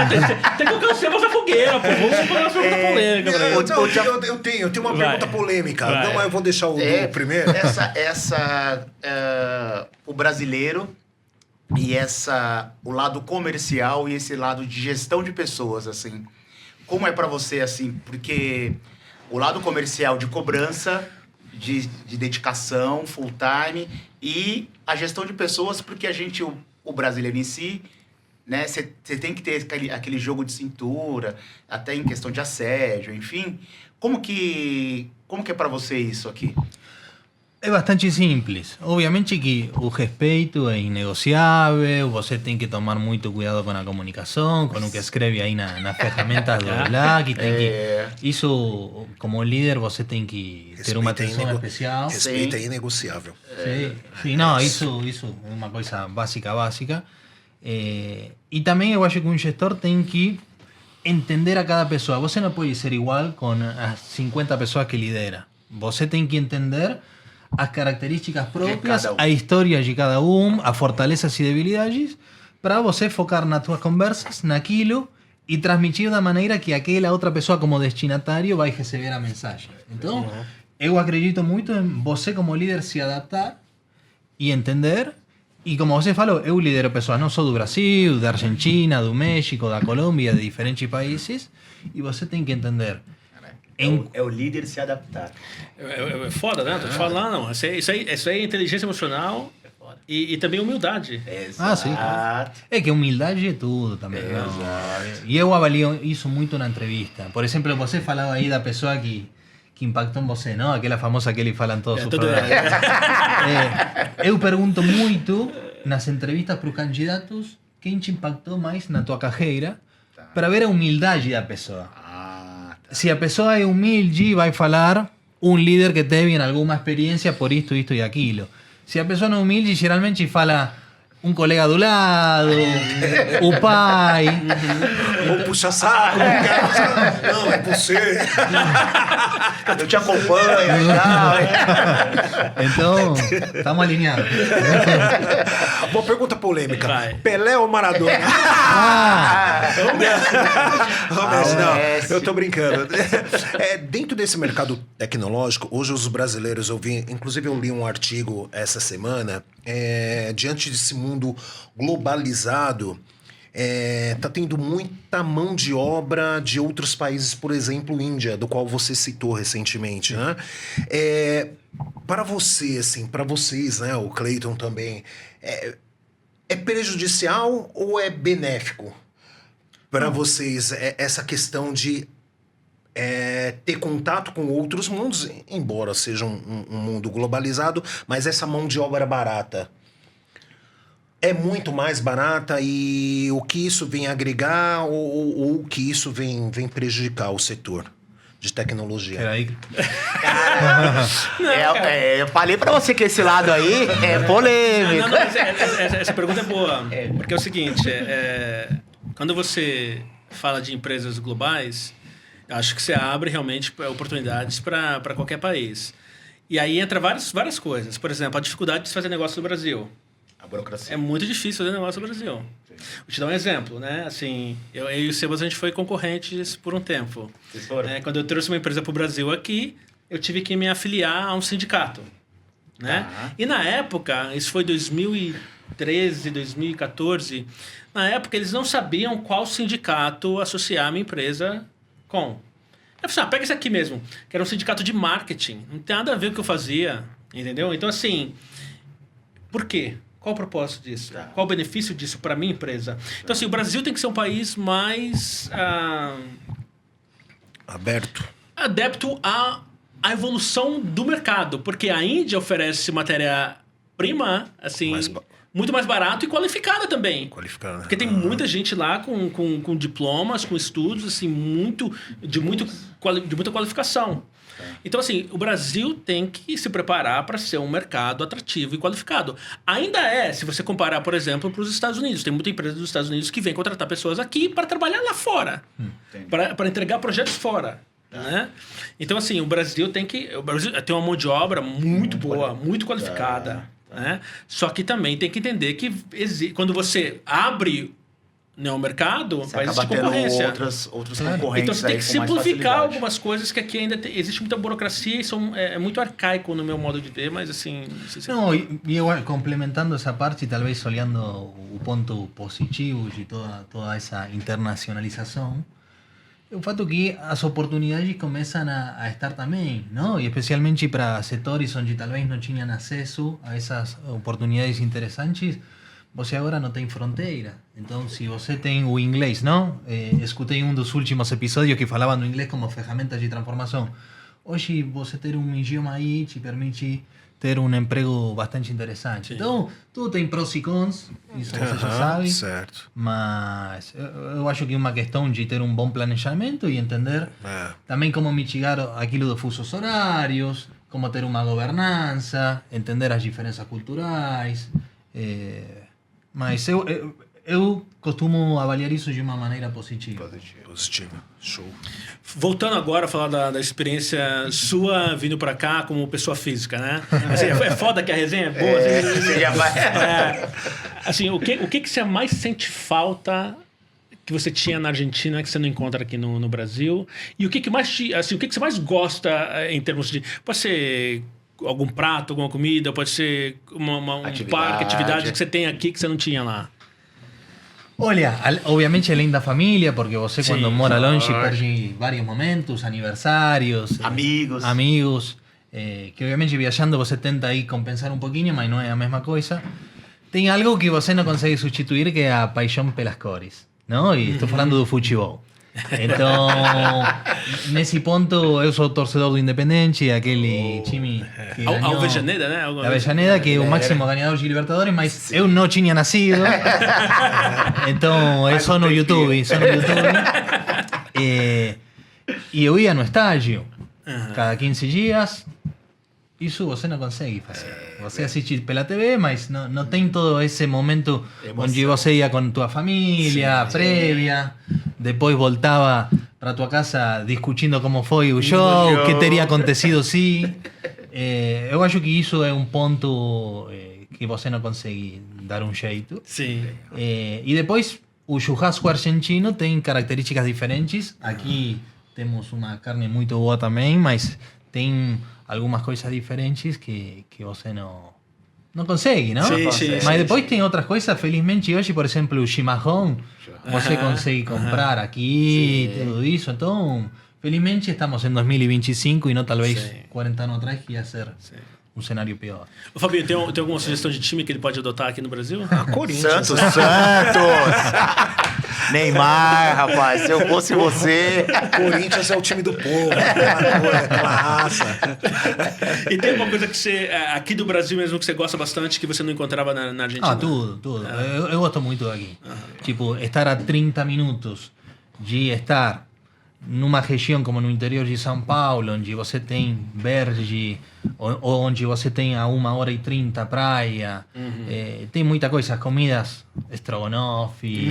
tem que alcançar a vossa fogueira, pô. Vamos fazer uma pergunta polêmica pra ele. Eu tenho uma pergunta polêmica. Não, eu vou deixar o primeiro. O brasileiro e o lado comercial e esse lado de gestão de pessoas, assim, como é para você, assim, porque o lado comercial de cobrança, de dedicação, full time, e a gestão de pessoas, porque o brasileiro em si, né, você tem que ter aquele jogo de cintura, até em questão de assédio, enfim, como que é para você isso aqui? É bastante simples. Obviamente que o respeito é inegociável, você tem que tomar muito cuidado com a comunicação, com o que escreve aí nas ferramentas do Slack. Isso, como líder, você tem que ter uma atenção especial. Respeito é inegociável. Sim, não, isso é uma coisa básica. E também eu acho que um gestor tem que entender a cada pessoa. Você não pode ser igual com as 50 pessoas que lidera. Você tem que entender as características próprias, a história de cada as fortalezas e debilidades, para você focar nas tuas conversas, naquilo, e transmitir da maneira que aquela outra pessoa como destinatário vai receber a mensagem. Então, eu acredito muito em você como líder se adaptar e entender E como você falou, eu lidero pessoas não só do Brasil, da Argentina, do México, da Colômbia, de diferentes países, e você tem que entender. É o líder se adaptar. É foda, né? Tô te falando. Isso aí é inteligência emocional e também humildade. Ah, sim. É que humildade é tudo também. E eu avalio isso muito na entrevista. Por exemplo, você falava aí da pessoa que impactou em você, não? Aquela famosa que ele fala em todos os programas. Eu pergunto muito nas entrevistas para os candidatos quem te impactou mais na tua carreira para ver a humildade da pessoa. Se a pessoa é humilde, vai falar um líder que teve alguma experiência por isto e aquilo. Se a pessoa não é humilde, geralmente fala um colega do lado, o pai. Ou puxa saco. Não, é você. Eu te acompanho. Então, estamos alinhados. Boa pergunta polêmica. Vai. Pelé ou Maradona? Messi, não, eu tô brincando. Dentro desse mercado tecnológico, hoje os brasileiros, inclusive eu li um artigo essa semana, diante desse mundo globalizado, tá tendo muita mão de obra de outros países, por exemplo, Índia, do qual você citou recentemente, né? Para você, assim, para vocês, né, o Clayton também, é prejudicial ou é benéfico para vocês essa questão de ter contato com outros mundos, embora seja um mundo globalizado, mas essa mão de obra barata é muito mais barata, e o que isso vem agregar ou o que isso vem prejudicar o setor de tecnologia? Peraí. Eu falei pra você que esse lado aí é polêmico. Não, essa pergunta é boa. Porque é o seguinte, quando você fala de empresas globais, acho que você abre realmente oportunidades para qualquer país. E aí entra várias coisas. Por exemplo, a dificuldade de se fazer negócio no Brasil. A burocracia. É muito difícil fazer negócio no Brasil. Sim. Vou te dar um exemplo, né? Assim, eu e o Sebas, a gente foi concorrentes por um tempo. Vocês foram? Quando eu trouxe uma empresa para o Brasil aqui, eu tive que me afiliar a um sindicato, né? E na época, isso foi 2013, 2014, na época eles não sabiam qual sindicato associar a minha empresa com. Eu falei, pega esse aqui mesmo, que era um sindicato de marketing. Não tem nada a ver com o que eu fazia, entendeu? Então, assim, por quê? Qual o propósito disso? Qual o benefício disso para a minha empresa? Então, assim, o Brasil tem que ser um país mais adepto à evolução do mercado, porque a Índia oferece matéria-prima assim, muito mais barato e qualificada também. Qualificada. Porque tem muita gente lá com diplomas, com estudos assim, de muita qualificação. Então, assim, o Brasil tem que se preparar para ser um mercado atrativo e qualificado. Ainda se você comparar, por exemplo, para os Estados Unidos. Tem muita empresa dos Estados Unidos que vem contratar pessoas aqui para trabalhar lá fora. Para entregar projetos fora. Né? Então, assim, o Brasil tem uma mão de obra muito boa, muito qualificada. Né? Só que também tem que entender que quando você abre o mercado, você vai existir concorrência. Outros concorrentes. Então você tem que simplificar algumas coisas que aqui ainda existe muita burocracia e é muito arcaico no meu modo de ver, mas assim... Não, e eu complementando essa parte, talvez olhando o ponto positivo de toda essa internacionalização, o fato que as oportunidades começam a estar também, não? E especialmente para setores onde talvez não tinham acesso a essas oportunidades interessantes, você agora não tem fronteira. Então, se você tem o inglês, não? Escutei um dos últimos episódios que falavam do inglês como ferramenta de transformação. Hoje, você ter um idioma aí te permite ter um emprego bastante interessante. Sim. Então, tudo tem prós e cons, isso você já sabe. Certo. Mas eu acho que é uma questão de ter um bom planejamento e entender também como mitigar aquilo dos fusos horários, como ter uma governança, entender as diferenças culturais. Mas eu costumo avaliar isso de uma maneira positiva. Positiva. Show. Voltando agora a falar da experiência sua vindo pra cá como pessoa física, né? Assim, é foda que a resenha é boa. Você já vai... assim, o que você mais sente falta que você tinha na Argentina que você não encontra aqui no Brasil? E o que mais o que você mais gosta em termos de... Pode ser algum prato, alguma comida, pode ser um parque, atividade que você tem aqui que você não tinha lá. Olha, obviamente é linda família, porque você Sim, quando mora claro. longe perde vários momentos, aniversários, amigos, que obviamente viajando você tenta aí compensar um pouquinho, mas não é a mesma coisa. Tem algo que você não consegue substituir, que é a paixão pelas cores, não? E estou falando do futebol. Então, nesse ponto, eu sou torcedor do Independente, aquele time que A Avejaneda, né? a Avellaneda, que é o máximo ganhador de Libertadores, mas eu não tinha nascido. Então, é só no YouTube. E eu ia no estádio, cada 15 dias. Isso você não consegue fazer. Você assiste pela TV, mas não tem todo esse momento onde você ia com tua família, prévia, depois voltava para tua casa discutindo como foi o show, o que teria acontecido se. Eu acho que isso é um ponto que você não consegue dar um jeito. Sim. E depois, o churrasco argentino tem características diferentes. Aqui temos uma carne muito boa também, mas tem algumas coisas diferentes que você não consegue, não? Sim, Mas depois tem outras coisas, felizmente hoje, por exemplo, o chimarrão, você consegue comprar aqui, tudo isso. Então, felizmente estamos em 2025 e não talvez 40 anos atrás que ia ser um cenário pior. Ô, Fabinho, tem alguma sugestão de time que ele pode adotar aqui no Brasil? Corinthians. Santos! Neymar, rapaz, se eu fosse você... Corinthians é o time do povo, aquela raça. E tem alguma coisa que você, aqui do Brasil mesmo, que você gosta bastante, que você não encontrava na Argentina? Ah, tudo. Eu gosto muito daqui. Tipo, estar a 30 minutos de estar numa região como no interior de São Paulo, onde você tem verde, ou onde você tem a 1h30 praia, tem muita coisa, comidas estrogonofe,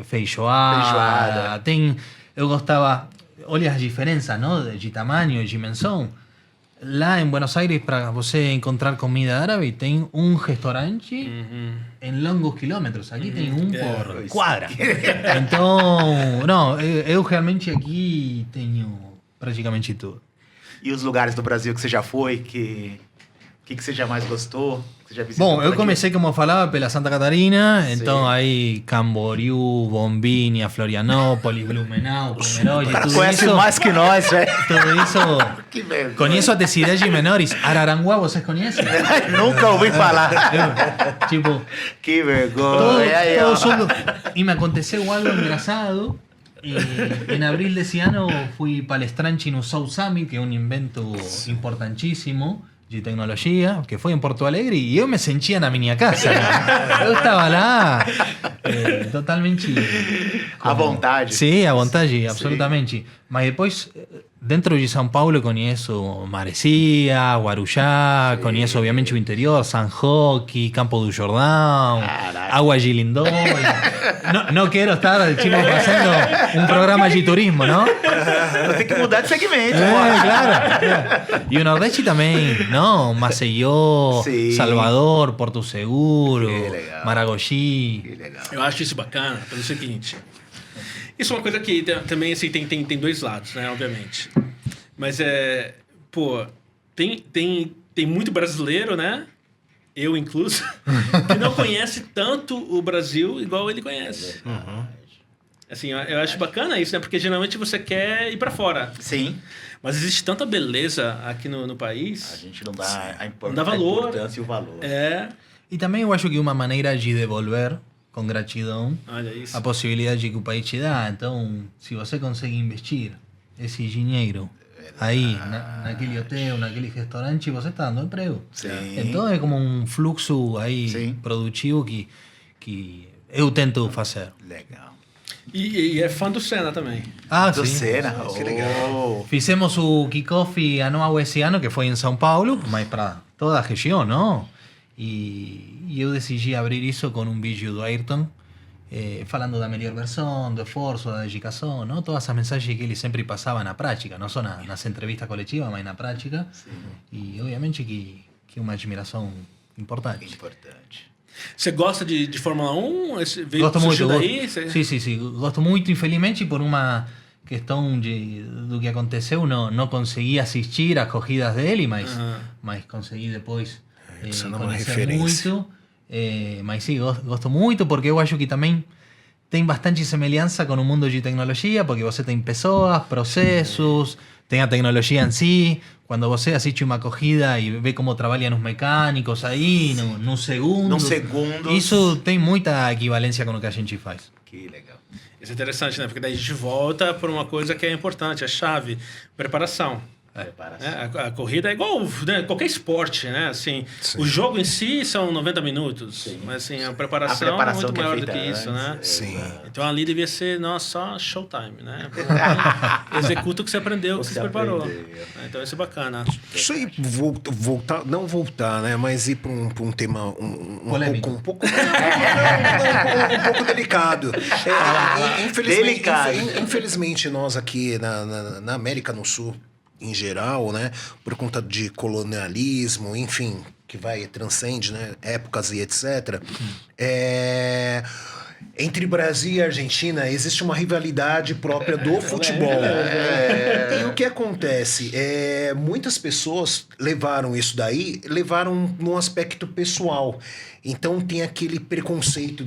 feijoada. Eu gostava, olha as diferenças, não? De tamanho, de dimensão. Lá em Buenos Aires, para você encontrar comida árabe, tem um restaurante em longos quilômetros. Aqui tem um por quadra. Então, não, eu realmente aqui tenho praticamente tudo. E os lugares do Brasil que você já foi, que você já mais gostou? Que você já visitou? Bom, eu comecei, como eu falava, pela Santa Catarina, então aí Camboriú, Bombinha, Florianópolis, Blumenau, Pomerode, tudo Conhece isso. mais que nós, velho. Tudo isso. Que vergonha. Conheço até cidades menores. Araranguá, vocês conhecem? Nunca ouvi falar. Tipo, Que vergonha. todo Aí, ó. solo. Y me aconteceu algo engraçado. En abril desse ano fui palestranchi no South Summit, que é um invento importantíssimo de tecnologia, que foi em Porto Alegre, e eu me sentia na minha casa. Eu estava lá totalmente... À vontade. Sim, à vontade, absolutamente. Mas depois, dentro de São Paulo, conheço Maresia, Guarujá, conheço obviamente o interior, San Roque, Campo do Jordão, Águas de Lindóia. Não quero estar, tipo, fazendo um programa de turismo, não? Tem que mudar de segmento. Claro. E o Nordeste também, não? Maceió, Sim. Salvador, Porto Seguro, Que legal. Maragogi. Que legal. Eu acho isso bacana pelo seguinte. Isso é uma coisa que também assim, tem dois lados, né? Obviamente. Mas tem muito brasileiro, né? Eu incluso, que não conhece tanto o Brasil igual ele conhece. Assim, eu acho bacana isso, né? Porque geralmente você quer ir pra fora. Sim. Mas existe tanta beleza aqui no país. A gente não dá Não dá valor. a importância e o valor. E também eu acho que uma maneira de devolver com gratidão Olha isso. a possibilidade que o país te dá. Então, se você consegue investir esse dinheiro aí, naquele hotel, naquele restaurante, você está dando emprego. Sim. Então é como um fluxo aí Sim. produtivo que eu tento fazer. Legal. E é fã do Senna também. Ah, Do sim. Senna. Que legal. Fizemos o kickoff anual esse ano, que foi em São Paulo, mas para toda a região, não? E eu decidi abrir isso com um vídeo do Ayrton, falando da melhor versão, do esforço, da dedicação, não? Todas as mensagens que ele sempre passava na prática, não só nas entrevistas coletivas, mas na prática. Sim. E obviamente que é uma admiração importante. Importante. Você gosta de Fórmula 1? Gosto muito. Daí? Sim. Gosto muito, infelizmente, por uma questão do que aconteceu, não consegui assistir às corridas dele, mas consegui depois Isso não é uma conhecer referência. muito. Mas sim, gosto muito, porque eu acho que também tem bastante semelhança com o mundo de tecnologia, porque você tem pessoas, processos, tem a tecnologia em si. Quando você assiste uma corrida e vê como trabalham os mecânicos aí, num segundo. Num segundo. Isso tem muita equivalência com o que a gente faz. Que legal. Isso é interessante, né? Porque daí a gente volta por uma coisa que é importante, a chave, preparação. Preparação. A corrida é igual, né, qualquer esporte, né? Assim, o jogo em si são 90 minutos, mas assim, a preparação é muito que é maior do feita que isso, né? antes. Sim. Então ali devia ser, só showtime, né? Executa o que você aprendeu, o que você se preparou. Então isso é bacana. Isso aí, não voltar, né? Mas ir para um tema um pouco delicado. Infelizmente, nós aqui na América do Sul, em geral, né? Por conta de colonialismo, enfim, que transcende, né? Épocas e etc. Entre Brasil e Argentina existe uma rivalidade própria do futebol. E o que acontece? Muitas pessoas levaram isso levaram num aspecto pessoal. Então tem aquele preconceito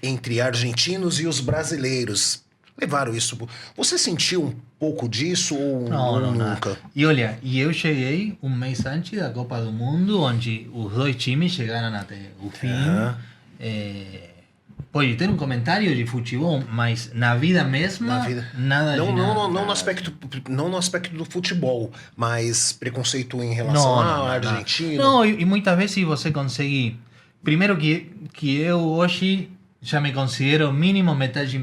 entre argentinos e os brasileiros. Levaram isso. Você sentiu um pouco disso ou Não, nunca? nada. E olha, eu cheguei um mês antes da Copa do Mundo, onde os dois times chegaram até o fim. Pode ter um comentário de futebol, mas na vida mesma, nada de nada. Não no aspecto do futebol, mas preconceito em relação à Argentina. Não, e muitas vezes você consegue... Primeiro que eu hoje já me considero mínimo metade.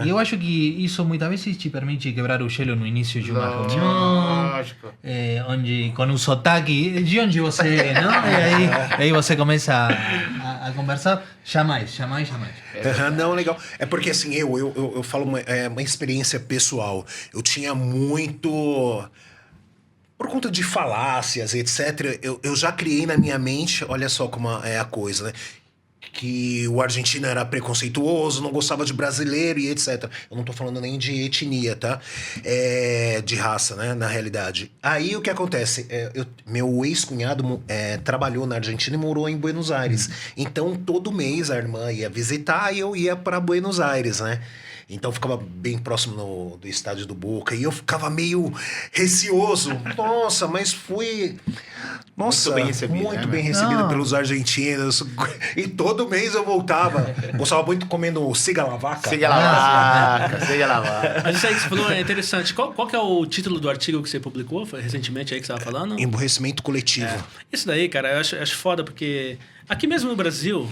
E eu acho que isso muitas vezes te permite quebrar o gelo no início de uma reunião. Onde com o sotaque de onde você, não? E aí você começa a conversar. Jamais. Não, legal. É porque assim, eu falo uma experiência pessoal. Eu tinha muito... Por conta de falácias, etc., eu já criei na minha mente, olha só como é a coisa, né? Que o argentino era preconceituoso, não gostava de brasileiro e etc. Eu não tô falando nem de etnia, tá? De raça, né? Na realidade. Aí o que acontece? Meu ex-cunhado trabalhou na Argentina e morou em Buenos Aires. Então todo mês a irmã ia visitar e eu ia para Buenos Aires, né? Então ficava bem próximo do estádio do Boca. E eu ficava meio receoso. Nossa, mas fui... Nossa, muito bem recebido pelos argentinos. E todo mês eu voltava. Gostava muito comendo siga la vaca. Siga la vaca. Mas isso aí que você falou é interessante. Qual que é o título do artigo que você publicou? Foi recentemente aí que você estava falando? Emborrecimento coletivo. Isso daí, cara, eu acho foda, porque aqui mesmo no Brasil,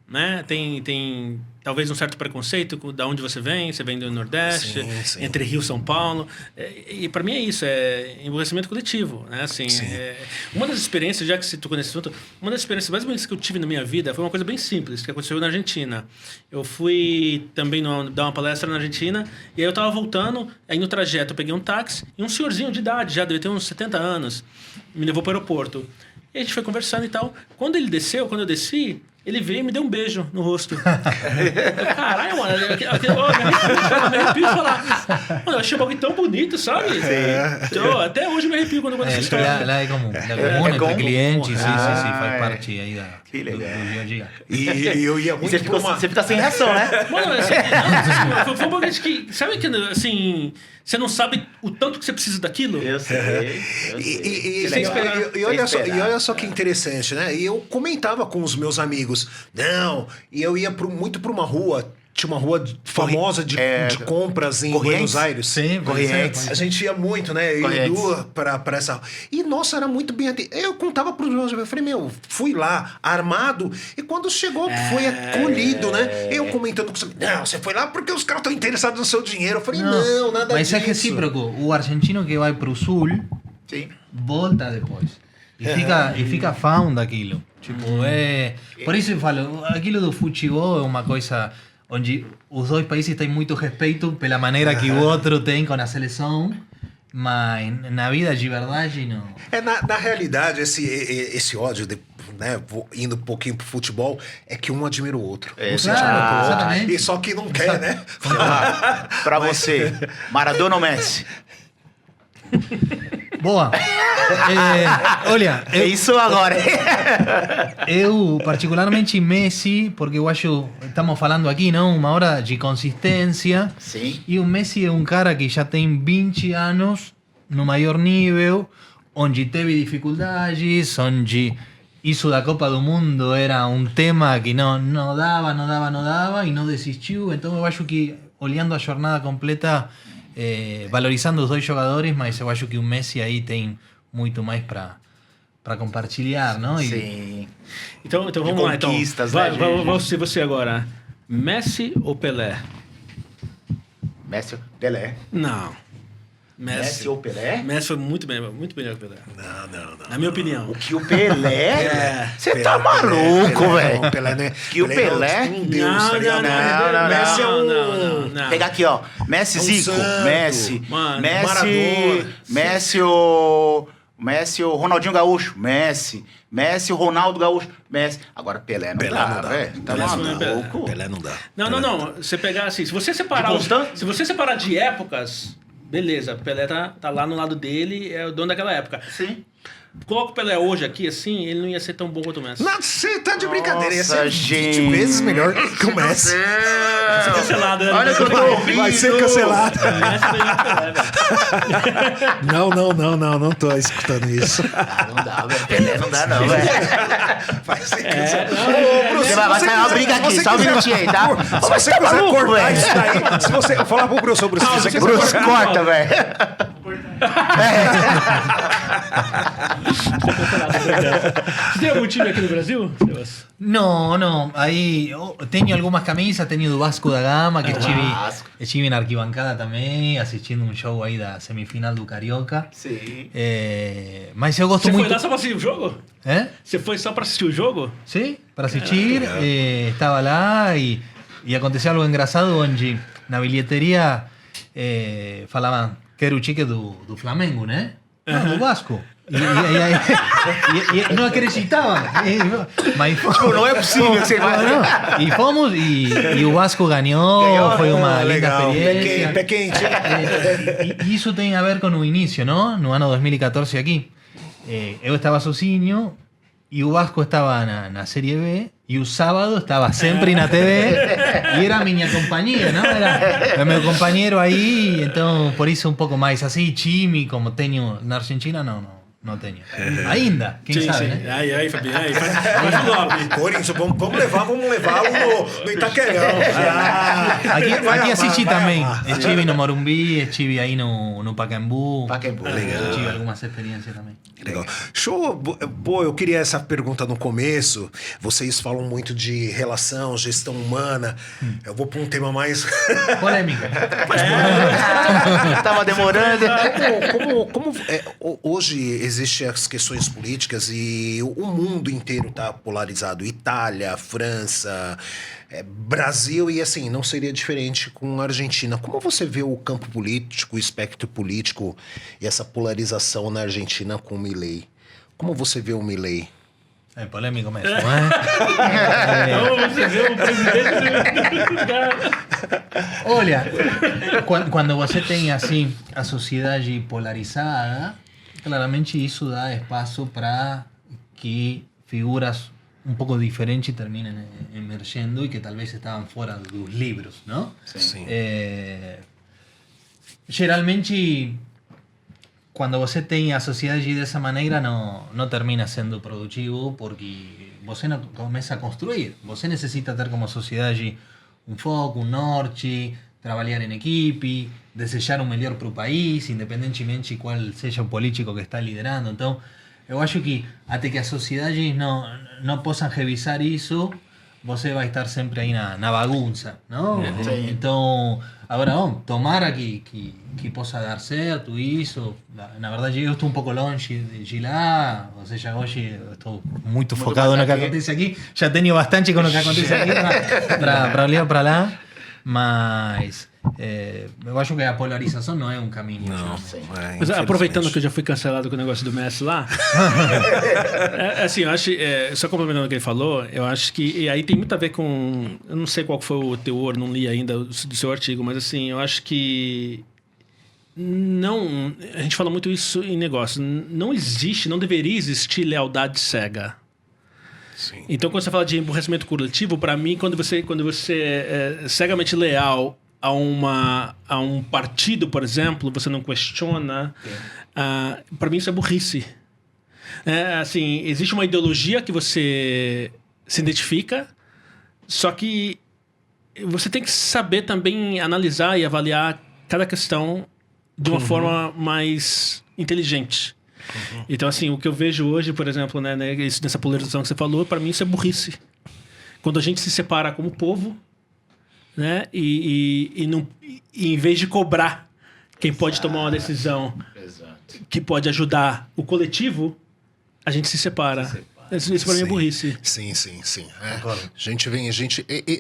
né, tem talvez um certo preconceito da onde você vem do Nordeste, sim. Entre Rio e São Paulo, e para mim é isso, emborrecimento coletivo, né, assim, uma das experiências, já que você tocou nesse assunto, uma das experiências mais bonitas que eu tive na minha vida foi uma coisa bem simples, que aconteceu na Argentina. Eu fui também dar uma palestra na Argentina, e aí eu tava voltando, aí no trajeto eu peguei um táxi, e um senhorzinho de idade, já devia ter uns 70 anos, me levou para o aeroporto. E a gente foi conversando e tal. Quando eu desci, ele veio e me deu um beijo no rosto. Caralho, mano. Me arrepio de falar. Mano, eu achei o bagulho tão bonito, sabe? Então, até hoje eu me arrepio quando eu conto essa história. Lá é comum. Entre clientes, sim, faz parte aí do dia a dia. E eu ia muito você fica sem reação, né? Mano, foi um bagulho que... Sabe que, assim... Você não sabe o tanto que você precisa daquilo? Eu sei. E olha só que interessante, né? E eu comentava com os meus amigos. Não, e eu ia muito para uma rua. Tinha uma rua famosa de compras em Buenos Aires. Sim, Corrientes. A gente ia muito, né? Eu e Edu pra essa... E, nossa, era muito bem... Eu contava pros meus... Eu falei, fui lá, armado. E quando chegou, foi acolhido, né? Eu comentando com os amigos. Não, você foi lá porque os caras estão interessados no seu dinheiro. Eu falei, não, nada mas disso. Mas é recíproco. O argentino que vai pro sul, volta depois. E fica fã daquilo. Tipo, Por isso eu falo, aquilo do futebol é uma coisa... onde os dois países têm muito respeito pela maneira que o outro tem com a seleção, mas na vida de verdade não. Na realidade, esse ódio né, indo um pouquinho pro futebol, é que um admira o outro. Um se Exato. admira pro outro. Exatamente. E só que não quer, né? Pra você, Maradona ou Messi? Boa. Olha, É isso agora. eu particularmente Messi, porque eu acho, estamos falando aqui, não, uma hora de consistência. Sim. E o Messi é um cara que já tem 20 anos no maior nível, onde teve dificuldades, onde isso da Copa do Mundo era um tema que não dava e não desistiu. Então eu acho que, olhando a jornada completa, valorizando os dois jogadores, mas eu acho que o Messi aí tem muito mais para compartilhar, não? E Sim. Então vamos lá. Então. Conquistas, Vai, né, você agora. Messi ou Pelé? Messi ou Pelé? Não. Messi ou Pelé? Messi foi muito melhor que o Pelé. Não. Na minha opinião. O que o Pelé? Você Pelé, tá maluco, velho. Pelé, né? Que o Pelé? Um deus, tá ligado? não, Messi é um... não. Pegar aqui, ó. Messi, É um Zico. santo. Messi. Mano, Maradona. Messi, o Ronaldinho Gaúcho. Messi, o Ronaldo Gaúcho. Messi. Agora Pelé não Pelé dá, não dá. velho. Tá Pelé não dá. maluco? Pelé não dá. Não. Você pegar assim, se você separar De constância? se você separar de épocas, beleza, Pelé tá lá no lado dele, é o dono daquela época. Sim. Coloca o Pelé hoje aqui, assim, ele não ia ser tão bom quanto o Messi. Não, você tá de brincadeira. Ia Nossa, ser 20 gente. vezes melhor que o Messi. Cancelado, né? Olha que eu tô ouvindo. Vai ser cancelado. O Messi foi muito Pelé, velho. Não tô escutando isso. Não dá, velho. Pelé não dá, não, velho. Vai ser cancelado. Você vai sair uma briga aqui, só um minutinho aí, tá? Se você Tá quiser maluco, cortar velho. isso daí, se você falar pro Bruce sobre isso, se você quiser Bruce, cortar- corta, velho. Você tem algum time aqui no Brasil, Sebas? no, ahí tengo algunas camisas, tengo do Vasco da Gama, que Vasco. estive na arquibancada também, assistindo um show aí da semifinal do Carioca. Sim. Mas eu gosto Você foi muito... lá só pra assistir o jogo? Você foi só pra assistir o jogo? Sí, para assistir, estaba lá e aconteceu algo engraçado onde na bilheteria falavam quero o ticket do Flamengo, né? Não, do Vasco. E não acreditavam. Mas Tipo, não é possível que você vai. não. E fomos e o Vasco ganhou, foi uma linda legal. experiência. Pé quente. E isso tem a ver com o início, não? No ano 2014 aqui. Eu estava sozinho e o Vasco estava na Série B e o sábado estava sempre na TV e era minha companhia, não? Era meu companheiro aí, então por isso um pouco mais assim, time, como tenho na Argentina, não tenho. Ainda, quem sabe, né? Aí, Fabinho, aí, faz o nome. Corinthians, vamos levá-lo no Itaquerão. Aqui assisti também. Estive no Morumbi, estive aí no Pacaembu. Pacaembu. Legal. Tive algumas experiências também. Legal. Show. Pô, eu queria essa pergunta no começo. Vocês falam muito de relação, gestão humana. Eu vou para um tema mais... Polêmica. Tava demorando. Hoje existem as questões políticas e o mundo inteiro está polarizado. Itália, França, Brasil e assim, não seria diferente com a Argentina. Como você vê o campo político, o espectro político e essa polarização na Argentina com o Milei? Como você vê o Milei? É polêmico mesmo, Então você vê o presidente do lugar. Olha, quando você tem assim a sociedade polarizada, claramente isso dá espaço para que figuras um pouco diferentes terminem emergindo e que talvez estavam fora dos livros, não? Sim. Geralmente, quando você tem a sociedade dessa maneira, não termina sendo produtivo porque você não começa a construir. Você necessita ter como sociedade um foco, um norte, trabalhar em equipe, desejar o melhor para o país, independentemente de qual seja o político que está liderando. Então, eu acho que até que as sociedades não possam revisar isso, você vai estar sempre aí na bagunça, não? Sim. Então, agora, tomara que possa dar certo isso. Na verdade, eu estou um pouco longe de lá, ou seja, hoje estou muito focado no que acontece aqui. Já tenho bastante com o que acontece aqui para olhar para lá, mas eu acho que a polarização não é um caminho. Não, Mas aproveitando que eu já fui cancelado com o negócio do Messi lá, assim, eu acho, só complementando o que ele falou, eu acho que, e aí tem muito a ver com, eu não sei qual foi o teor, não li ainda do seu artigo, mas assim, eu acho que não, a gente fala muito isso em negócio, não existe, não deveria existir lealdade cega. Sim. Então, quando você fala de emburrecimento coletivo, para mim, quando você é cegamente leal a um partido, por exemplo, você não questiona, para mim isso é burrice. Assim, existe uma ideologia que você se identifica, só que você tem que saber também analisar e avaliar cada questão de uma forma mais inteligente. Então, assim, o que eu vejo hoje, por exemplo, né, nessa polarização que você falou, para mim isso é burrice. Quando a gente se separa como povo, né, e em vez de cobrar quem pode tomar uma decisão que pode ajudar o coletivo, a gente se separa. Isso para mim é burrice. Sim.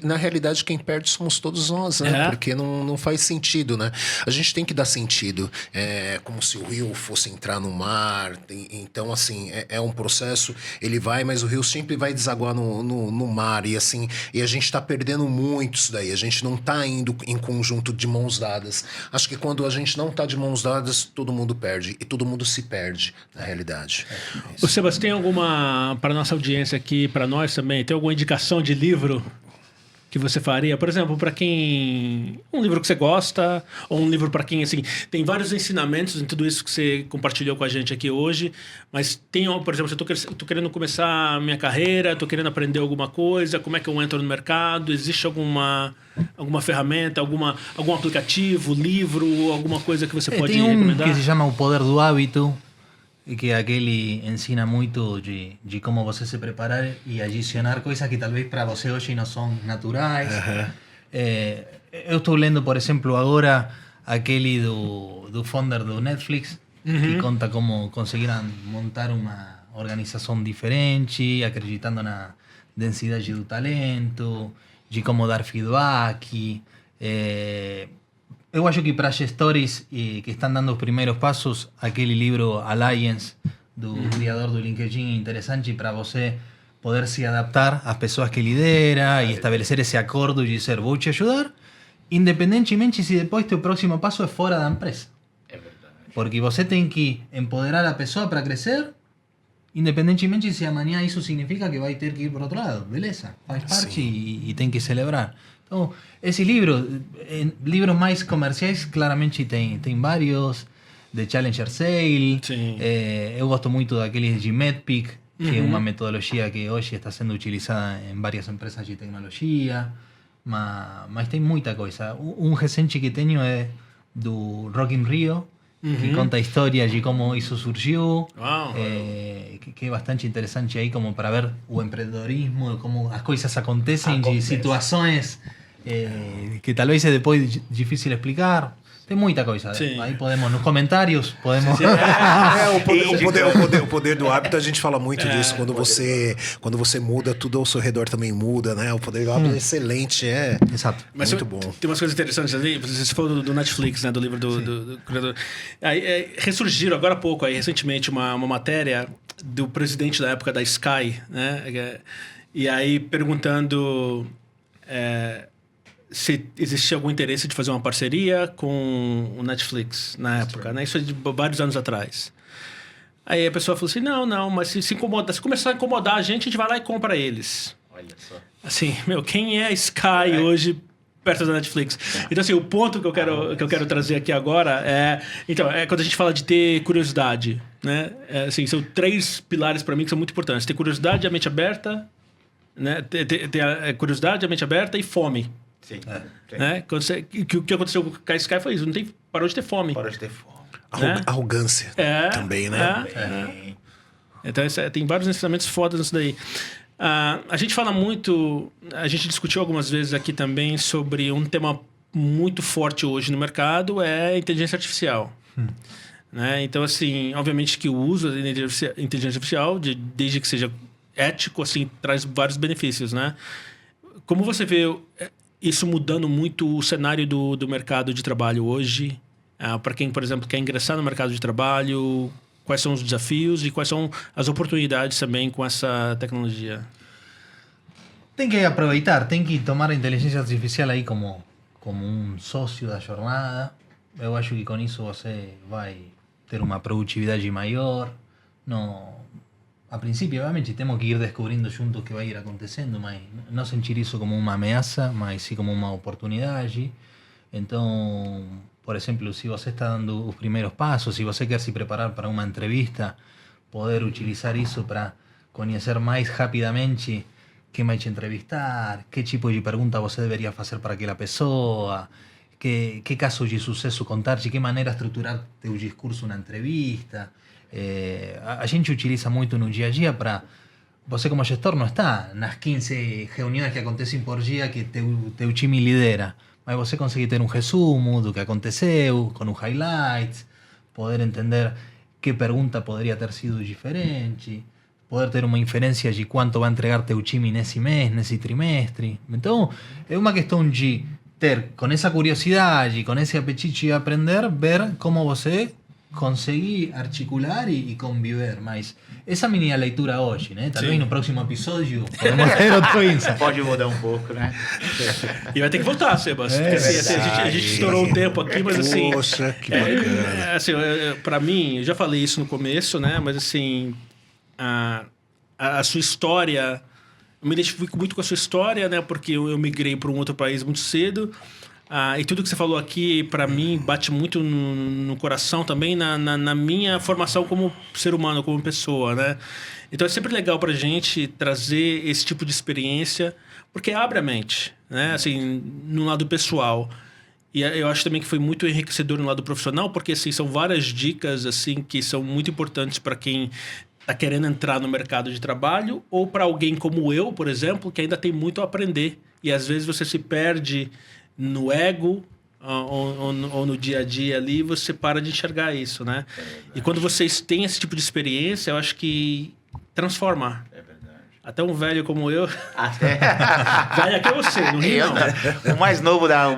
Na realidade, quem perde somos todos nós, né? Porque não faz sentido, né? A gente tem que dar sentido. É como se o rio fosse entrar no mar. Então, assim, é um processo. Ele vai, mas o rio sempre vai desaguar no mar. E assim, a gente tá perdendo muito isso daí. A gente não tá indo em conjunto de mãos dadas. Acho que quando a gente não tá de mãos dadas, todo mundo perde. E todo mundo se perde, na realidade. O Sebastião, para nossa audiência aqui, para nós também, tem alguma indicação de livro que você faria? Por exemplo, para quem... um livro que você gosta, ou um livro para quem, assim... Tem vários ensinamentos em tudo isso que você compartilhou com a gente aqui hoje, mas tem, por exemplo, eu tô querendo começar a minha carreira, tô querendo aprender alguma coisa, como é que eu entro no mercado? Existe alguma ferramenta, algum aplicativo, livro, alguma coisa que você pode recomendar? Tem que se chama O Poder do Hábito, e que aquele ensina muito de como você se preparar e adicionar coisas que talvez para você hoje não são naturais. Eu estou lendo, por exemplo, agora aquele do founder do Netflix, que conta como conseguiram montar uma organização diferente, acreditando na densidade do talento, de como dar feedback. Eu acho que para gestores que están dando os primeiros passos, aquele livro Alliance, do criador do LinkedIn, interessante para você poder se adaptar às pessoas que lidera e estabelecer esse acordo de dizer, vou te ajudar, independentemente se depois teu próximo passo é fora da empresa. Porque você tem que empoderar a pessoa para crescer, independentemente se amanhã isso significa que vai ter que ir por outro lado. Beleza, faz parte e tem que celebrar. Então, esse livro, livros mais comerciais, claramente tem vários, de Challenger Sale. Eu gosto muito daqueles de MedPick, que é uma metodologia que hoje está sendo utilizada em várias empresas de tecnologia, mas tem muita coisa. Um recente que tenho é do Rock in Rio, que conta histórias de como isso surgiu, que é bastante interessante aí como para ver o empreendedorismo, como as coisas acontecem de situações que talvez é depois difícil explicar. Tem muita coisa. Aí podemos, nos comentários, podemos... O poder do hábito, a gente fala muito disso. Quando você muda, tudo ao seu redor também muda, né? O poder do hábito é excelente, Exato. Mas muito bom. Tem umas coisas interessantes ali. Você falou do Netflix, né? Do livro do criador. Aí, ressurgiram agora há pouco, aí, recentemente, uma matéria do presidente da época da Sky, né? E aí perguntando... se existia algum interesse de fazer uma parceria com o Netflix na época, né? Isso é de vários anos atrás. Aí a pessoa falou assim, não, mas se começar a incomodar a gente vai lá e compra eles. Olha só. Assim, quem é a Sky hoje perto da Netflix? Então, assim, o ponto que eu quero trazer aqui agora é quando a gente fala de ter curiosidade, né? Assim, são 3 pilares para mim que são muito importantes. Ter curiosidade, a mente aberta, né? Ter a curiosidade, a mente aberta e fome. Sim. Né? O que aconteceu com a Sky foi isso. Parou de ter fome. Parou de ter fome. Arrogância também, né? Então, tem vários ensinamentos fodas nisso daí. A gente fala muito... A gente discutiu algumas vezes aqui também sobre um tema muito forte hoje no mercado, é a inteligência artificial. Né? Então, assim, obviamente que o uso da inteligência artificial, desde que seja ético, assim, traz vários benefícios, né? Como você vê isso mudando muito o cenário do mercado de trabalho hoje? Para quem, por exemplo, quer ingressar no mercado de trabalho, quais são os desafios e quais são as oportunidades também com essa tecnologia? Tem que aproveitar, tem que tomar a inteligência artificial aí como um sócio da jornada. Eu acho que com isso você vai ter uma produtividade maior. A princípio, obviamente, temos que ir descobrindo juntos o que vai ir acontecendo, mas não sentir isso como uma ameaça, mas sim como uma oportunidade. Então, por exemplo, se você está dando os primeiros passos, se você quer se preparar para uma entrevista, poder utilizar isso para conhecer mais rapidamente quem vai te entrevistar, que tipo de pergunta você deveria fazer para aquela pessoa, que casos de sucesso contar, de que maneira estruturar teu discurso na entrevista. A gente utiliza muito no dia a dia para... Você como gestor não está nas 15 reuniões que acontecem por dia que teu time lidera, mas você consegue ter um resumo do que aconteceu, com os highlights, poder entender que pergunta poderia ter sido diferente, poder ter uma inferência de quanto vai entregar teu time nesse mês, nesse trimestre. Então, é uma questão de ter, com essa curiosidade, com esse apetite de aprender, ver como você consegue articular e conviver. Mas essa minha leitura hoje, né? Talvez no próximo episódio podemos ter outro insight. Pode mudar um pouco, né? E vai ter que voltar, Sebas. Porque, assim, a gente estourou o tempo aqui, mas assim... Poxa, que bacana. Assim, pra mim, eu já falei isso no começo, né? Mas assim, a sua história... Eu me identifico muito com a sua história, né? Porque eu migrei para um outro país muito cedo. E tudo que você falou aqui, para mim, bate muito no coração também, na minha formação como ser humano, como pessoa, né? Então é sempre legal pra gente trazer esse tipo de experiência, porque abre a mente, né? Assim, no lado pessoal. E eu acho também que foi muito enriquecedor no lado profissional, porque assim, são várias dicas assim, que são muito importantes para quem está querendo entrar no mercado de trabalho, ou para alguém como eu, por exemplo, que ainda tem muito a aprender. E às vezes você se perde no ego ou no dia a dia ali, você para de enxergar isso, né? E quando vocês têm esse tipo de experiência, eu acho que transforma. Até um velho como eu. Velho aqui é você, no Rio não. O mais novo da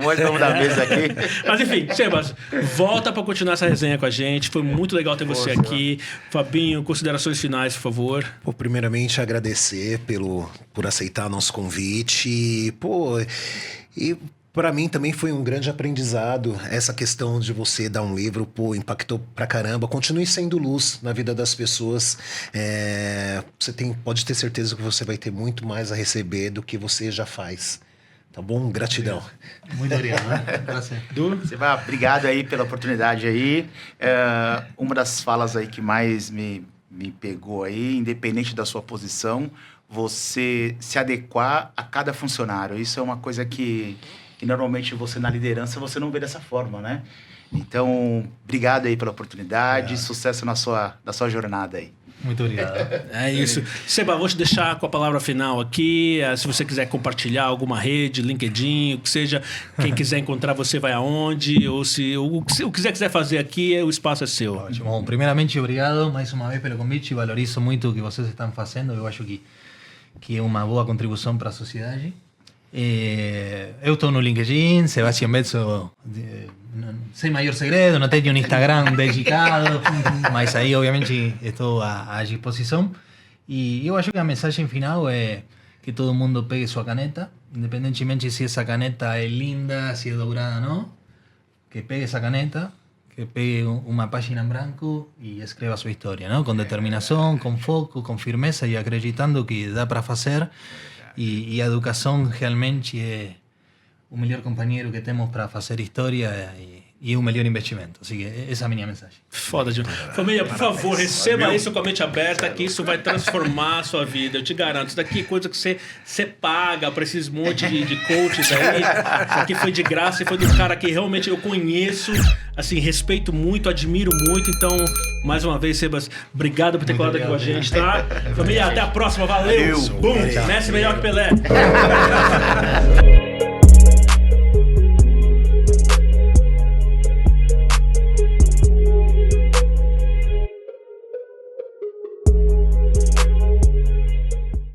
mesa aqui. Mas enfim, Sebas, volta para continuar essa resenha com a gente. Foi muito legal ter você aqui. Fabinho, considerações finais, por favor. Pô, primeiramente, agradecer por aceitar nosso convite. E para mim também foi um grande aprendizado essa questão de você dar um livro, impactou pra caramba. Continue sendo luz na vida das pessoas. Você pode ter certeza que você vai ter muito mais a receber do que você já faz. Tá bom? Gratidão. Muito obrigado. Prazer. Obrigado aí pela oportunidade aí. Uma das falas aí que mais me pegou aí, independente da sua posição, você se adequar a cada funcionário. Isso é uma coisa que normalmente você na liderança você não vê dessa forma, né? Então, obrigado aí pela oportunidade, sucesso na sua jornada aí. Muito obrigado. É isso. Seba, vou te deixar com a palavra final aqui. Se você quiser compartilhar alguma rede, LinkedIn, o que seja, quem quiser encontrar você vai aonde, ou se o que você quiser fazer aqui, o espaço é seu. Ótimo. Bom, primeiramente, obrigado mais uma vez pelo convite. Valorizo muito o que vocês estão fazendo. Eu acho que é uma boa contribuição para a sociedade. Eu estou no LinkedIn, Sebastián Betzo, sem maior segredo, não tenho um Instagram dedicado, mas aí obviamente estou à disposição. E eu acho que a mensagem final é que todo mundo pegue sua caneta, independentemente se essa caneta é linda, se é dourada ou não, que pegue essa caneta, que pegue uma página em branco e escreva sua história, ¿no? Com determinação, com foco, com firmeza e acreditando que dá para fazer. E a educação realmente é o melhor companheiro que temos para fazer história e o melhor investimento. Assim que essa é a minha mensagem. Foda, Gil. Família, por favor, receba isso com a mente aberta, que isso vai transformar a sua vida. Eu te garanto. Isso daqui é coisa que você paga para esses monte de coaches aí. Isso aqui foi de graça e foi do cara que realmente eu conheço, assim, respeito muito, admiro muito. Então, mais uma vez, Sebas, obrigado por ter colado aqui com a gente, tá? Família, até a próxima. Valeu! Bum! Messi melhor que Pelé.